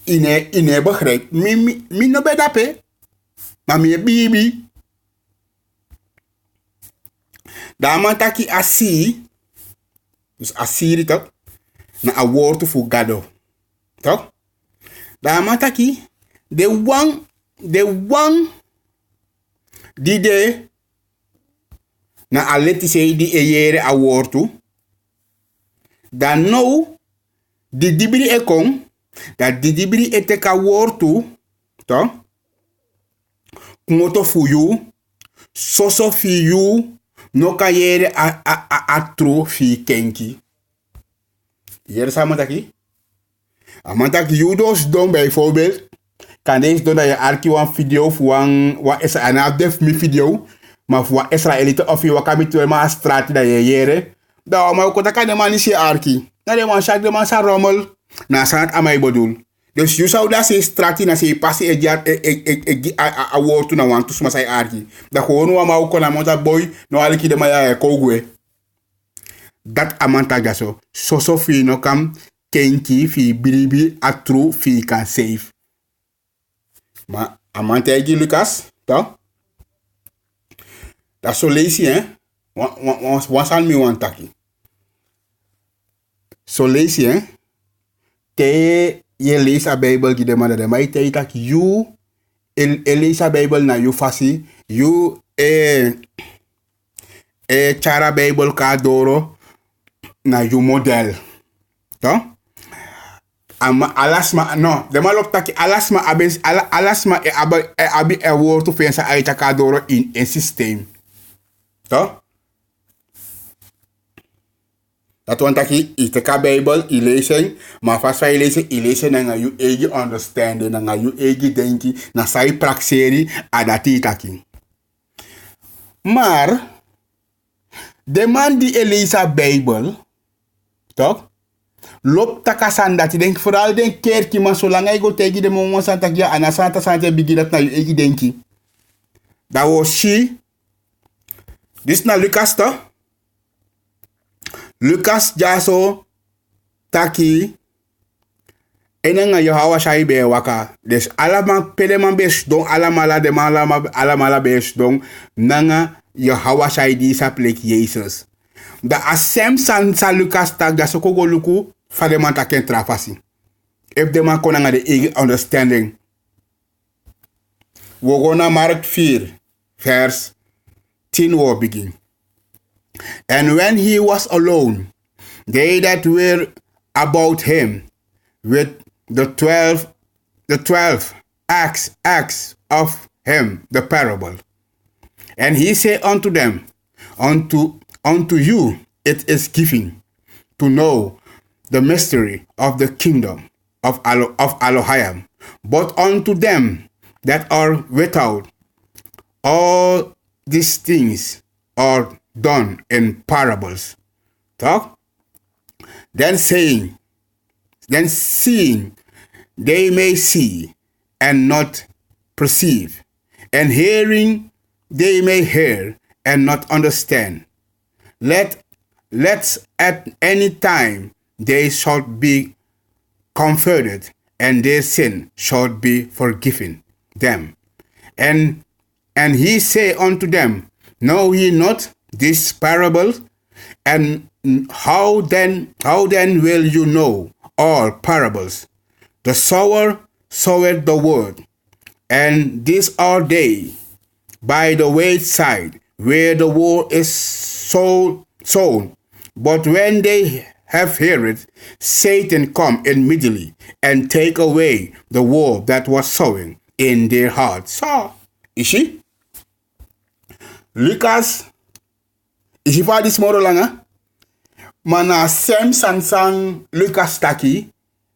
ine begrijp. Mi no bedape, maar mi bibi. Da man taki asi, dus asiri toch? Na a woord voor gado, toch? Da mataki de wang die de na aleti sei di eyere a wortu da no di dibri ekon da di dibri eteka wortu to kumoto fuyu soso fiyu no kayere a tro fi kenki hier sa mataki amantak judo's doen bijvoorbeeld. Kan deze doen dat je arki een video voor een def mi video. Maar voor Israëlieten of je wakami twee maar straat dat je jere. Dan maar ook dat kan de man niet zien arki. Na de man zegt de man sa rommel. Na sanat amai bedoel. Dus je zou dat ze straat na ze passie a woord na want dus maar zij arki. Dat gewoon wa maar ook na monta boy no aliki de maya kogwe. Dat amantak dat zo. So fi no kam kenki fi biribi atru fi kan save. Maar amantegi Lucas, toch? Dat zo lees je, hè? Wat zal me want taki? Zo lees je, hè? Te je lees a Bijbel die de man de mij te tak you lees a Bijbel na you fasi you chara Bijbel ka doro na you model, toch? Alasma no de malok taki alasma abes alasma abi woord of pensa aita kadoro in een systeem to dat want taki iteka Bijbel i lezen maar vast wij lezen na you egi understanding na you egi denki na sai praxeri adati taki maar de man die Elisa Bijbel toch lop takasan dat je denkt vooral den kerkie maar zolang hij go tegen de moment dat ja en asanta sante bigi dat na je denki dat was she dis na Lucas toch Lucas jaso taki enanga Yahweh shai be waka des alama peleman bes don alamala de alamala bes don nanga Yahweh shai di sa plek Jesus da asem san Lucas tak da soko luku fa de man taken trafasi if de man konanga de understanding we gonna Mark 4 vers 10 will begin. And when he was alone, they that were about him with the 12 acts of him the parable. And he said unto them, unto you it is given to know the mystery of the kingdom of Elohim, but unto them that are without, all these things are done in parables, Talk. Then saying, then seeing, they may see and not perceive, and hearing, they may hear and not understand. Let at any time they shall be comforted, and their sin shall be forgiven them. And he say unto them, know ye not this parable? And how then will you know all parables? The sower soweth the word, and these are they by the wayside, where the word is sown. But when they have heard it, Satan come immediately and take away the word that was sown in their hearts. So, you see? Lucas, is pa this moro lang ha? Mana sem san Lucas taki,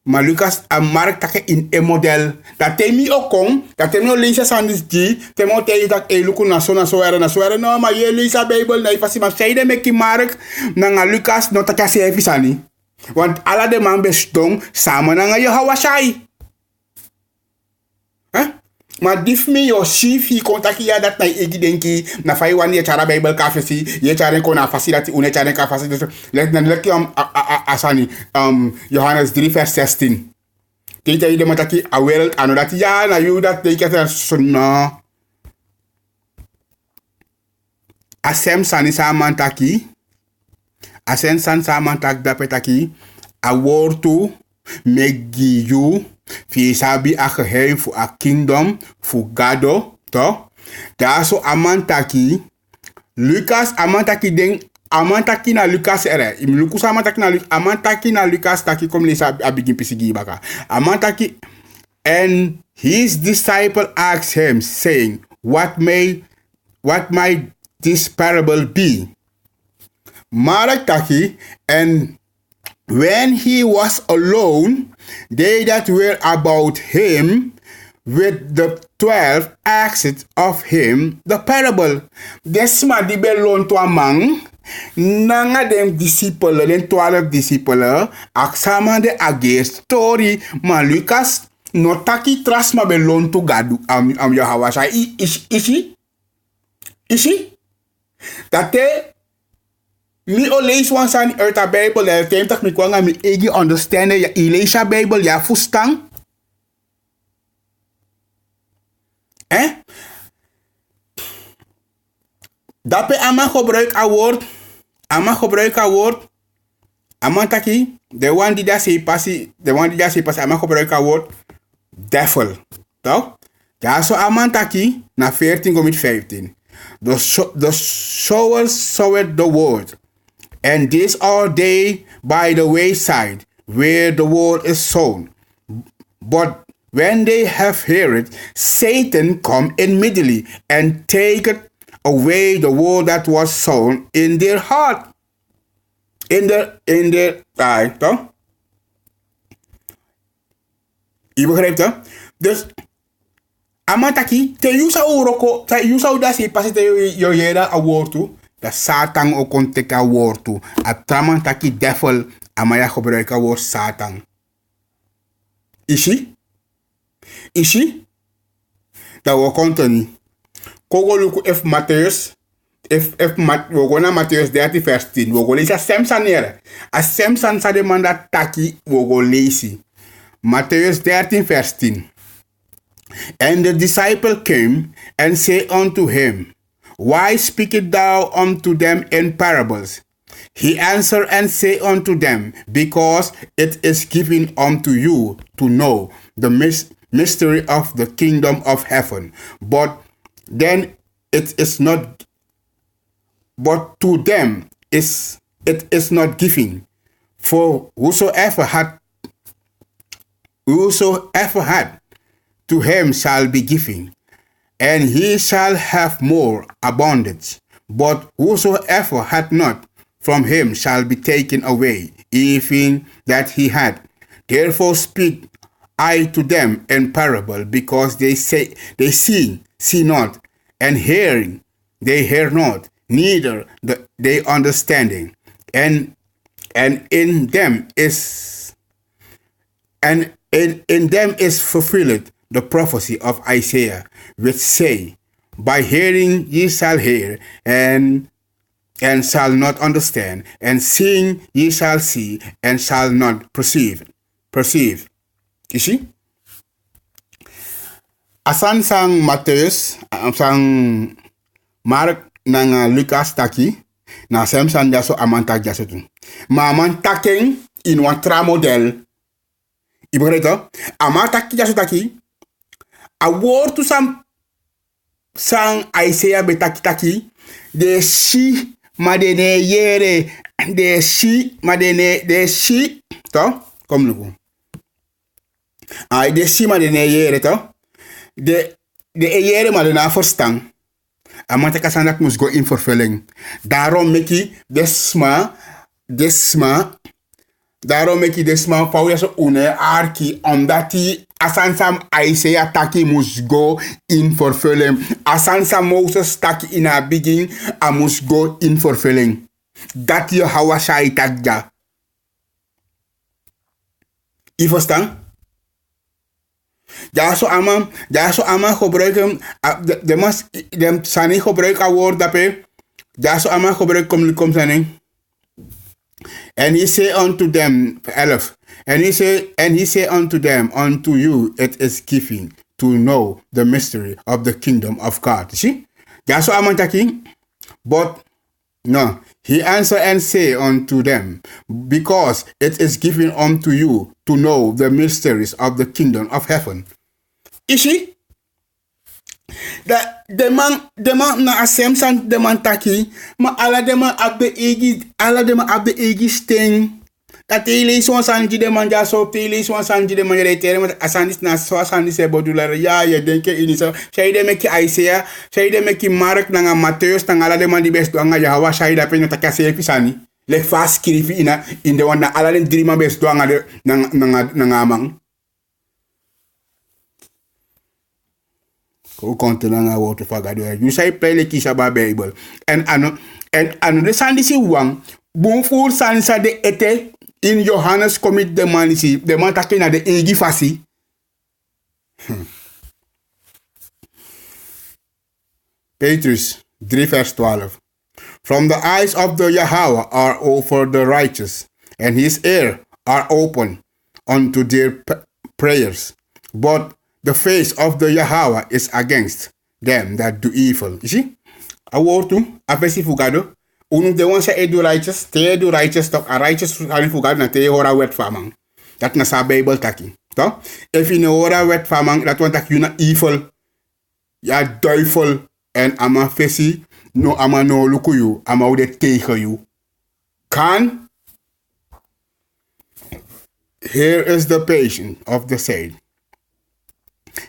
ma Lucas a mark take in a model. Dat temi okong, dat temi o lezen san dis di, temi o tei tak e luku na so era, no, ma ye lezen Bible, na ifasi ma seide meki mark, na nga Lucas no taka se efisani. Want ala de man bestong, samen na nga je hawasai. Maar dif me yo chief hi kontaki ya dat na egi denki na fai wan ye chara Bible kafesi ye chara ko na facility une chara ka facility let na leki asani Johannes 3 vers 16 tita ide mataki a world anodati ya na you that they get sunna asem sani samantaki asen san samantak dapetaki a wortu megi you fi sabi a geheim voor a kingdom voor gado to daar so amantaki Lucas amantaki ding amantaki na Lucas ere im Lucas amantaki na Lucas taki kom lesa a begin pisigi baka amantaki and his disciple asked him saying what might this parable be Marataki and when he was alone, they that were about him with the 12 asked of him the parable. Desma di belon to amang, nanga dem disciple, den 12 disciple, aksama de age story, ma Lucas no taki trasma belon to gadu am Yahawasha. Ishi? Tate mi o lees wan san uit Bijbel en tem tak mi kwanga mi egi understanden ya Elisha Bijbel ya fustang. Dape ama gebruik a woord. Ama taki de wan die daar se passi ama gebruik a woord devil. Toch? Ja so ama taki na 14 kom met 15. The sower soweth the word. And these are they by the wayside, where the word is sown. But when they have heard it, Satan come immediately and taketh away the word that was sown in their heart. In their eye, toch? Je begrijpt, hè? Dus amataki, te yusa uroko, te yusa udasi pasi te yo yera a woord toe. Dat Satan ook kon teka woord toe. A tramantaki devil amaya gebruiken woord Satan. Ishi? Dat we kontoni. Kogo luku if Matthäus, we go na Matthäus 13 vers 10. We go lezen a semsan nere. A semsan sa de manda taki we go lezen. Matthäus 13 vers 10. And the disciple came and said unto him, why speakest thou unto them in parables? He answered and said unto them, because it is given unto you to know the mystery of the kingdom of heaven. But then it is not, but to them it is not given. For whosoever had, to him shall be given, and he shall have more abundance. But whosoever had not, from him shall be taken away, even that he had. Therefore speak I to them in parable, because they see not, and hearing, they hear not, neither they understanding. And And in them is in them is fulfilled the prophecy of Isaiah, which say, by hearing ye shall hear, and shall not understand, and seeing ye shall see, and shall not perceive. You see? Asan sang Mattheus, sang Mark nang Lucas taki, na sem san jaso amantak jaso tu. Ma amantaking in wan tramodel. Ibreto, amantaki jaso taki, a woord to sang Isaiah betaki taki, de si ma de ne yere, de si ma de si, to, kom nu. Ai de si ma de ne yere to. De ere maar na verstaan. Amata kasanak moest go in vervulling. Daarom make je daarom make je desma pauja so une arki, omdat die asansam Isaiah taki moest go in vervulling. Asansam Moses taki in a begin, a moest go in vervulling. Dat je hawa shai takja. Je verstaan? Ja, zo ama gebruiken, de sani gebruiken woord daarbij. Ja, zo ama gebruiken kom sani. And he say unto them, 11. And he say unto them, unto you it is given to know the mystery of the kingdom of God. See? Ja, zo ama taki. But no, he answered and say unto them, because it is given unto you to know the mysteries of the kingdom of heaven. Is he? De man na asem san de man taki, maar alle de man ab de egi sting. Dat hele so sanji de man ja so hele so sanji de man retere maar asandis na so asandis e bodular ja je denke in so zij de meki Isaiah, zij de meki Mark na Mattheus na alle de man die best anga ja wa zij da pe no takase pisani. Le fast skrifi in de wana alle de drie man best anga de na amang. Hoe komt er dan woord van God? Je zei pele kisha ba Bijbel. En ano de sandisi wang, boom voor sansa de ete in Johannes commit de manisi, de man take na de egi fasi. Petrus 3 vers 12. From the eyes of the Yahweh are over the righteous, and his ear are open unto their prayers. But the face of the Yahweh is against them that do evil. You see? A woord toe, a versie fugado. Unu de one say do righteous, te do righteous talk, a righteous fugado na te hora wet famang. Dat na sa Bible taki. To? If in hora wet famang, dat want tak you na evil. Ja duivel en ama versie, no ama no luku you, ama ude tegen you. Kan? Here is the patience of the saint.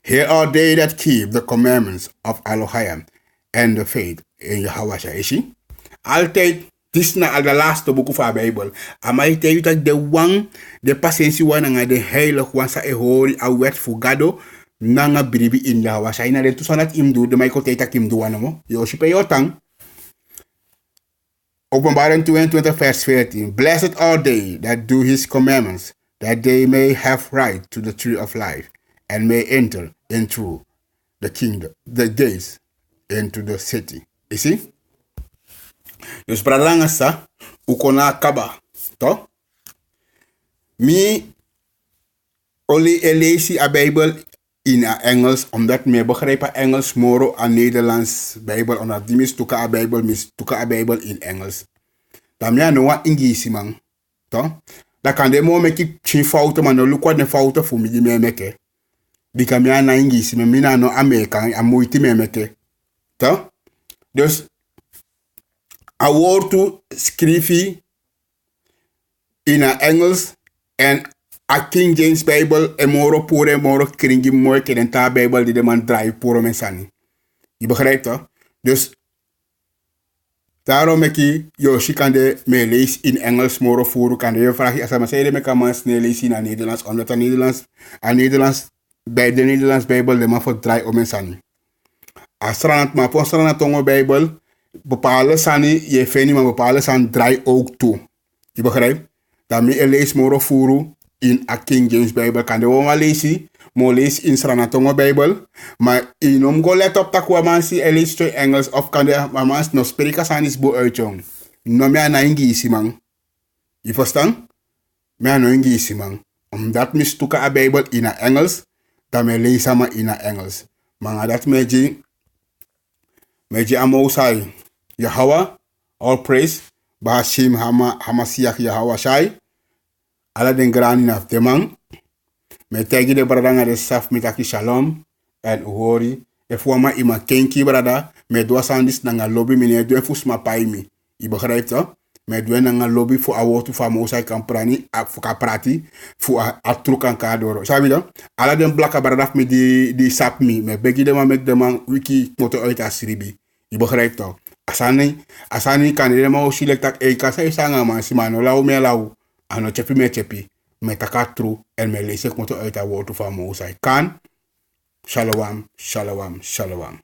Here are they that keep the commandments of Elohim and the faith in Yahweh. Ishi. Altijd, dit na al de laatste boeken van de Bijbel. Amai te dat de wang, de patiëntie wan de heilig wan sa ehori a wet fugado nanga bribi in Yahweh. Sa ina de tu sanat imdu de maiko te tak imdu wanamo. Yo shipe yotang. Openbaring 22 vers 14. Blessed are they that do his commandments, that they may have right to the tree of life, and may enter into the kingdom, the gates into the city. You see? Dus bradanga sa, ukona kaba, to? Mi only lees a Bijbel in Engels, omdat me begrijpen Engels, moro en Nederlands Bijbel, omdat die mis tuka a Bijbel in Engels. Dan ja no wa ingisi man, to? Dan kan de mo meki chi fouten, maar no look wat de fouten voor me die me meke. Die kan mij na Engels, maar mina no Amerika, en moeite me meke. To? Dus a woord toe schrijf in Engels en a King James Bijbel en moro pure moro kringi mooi kenen ta Bijbel die de man draai puro mensani. Je begrijpt toch? Dus daarom ik je kan de me lees in Engels moro voeren kan je vragen als maar zei de me kan maar snel lezen in Nederlands omdat Nederlands bij de Nederlands Bijbel de man voor draai om mensani. Als maar voor tongo Bijbel bepaalde sani je vindt maar bepaalde san draai ook toe. Je begrijpt? Dan me lees moro furu in a King James Bible. Kan de woma leesi. Mo lees in Sranatongo Bible. Maar in om go let op tak wa man si lees to Engels. Of kan de man no spreken sanis bo uitjong. No me na ingisi man. Je verstaan? Me no ingisi man. Omdat me stuka a Bible in a Engels. Dan me lees ama in a Engels. Maar dat meji amosai. Yahweh, all praise. Bashim hama siyak Yahweh shai. Ala den grani na temang. Me tegi de brada nga de saf mitaki shalom. En uhori. If wama ima kenki brada. Me doa sandis na nga lobby mine doe fusma paimi. I begrijpt dat? Me doe na nga lobby voor a wotu fa mosai kan prani. Voor ka prati. Voor a truk an ka doro. Sabi dat? Ala den blaka brada me di sap mi. Me begi de man mek de man wiki moto uit asribi. I begrijpt dat? Asani kan de man oshilek tak kasa isanga man si mano lau me lau. Ano chepi me chepi. Me taka tru en me lees ik moto uit a wotu fa mosai kan. Shalom, shalom, shalom.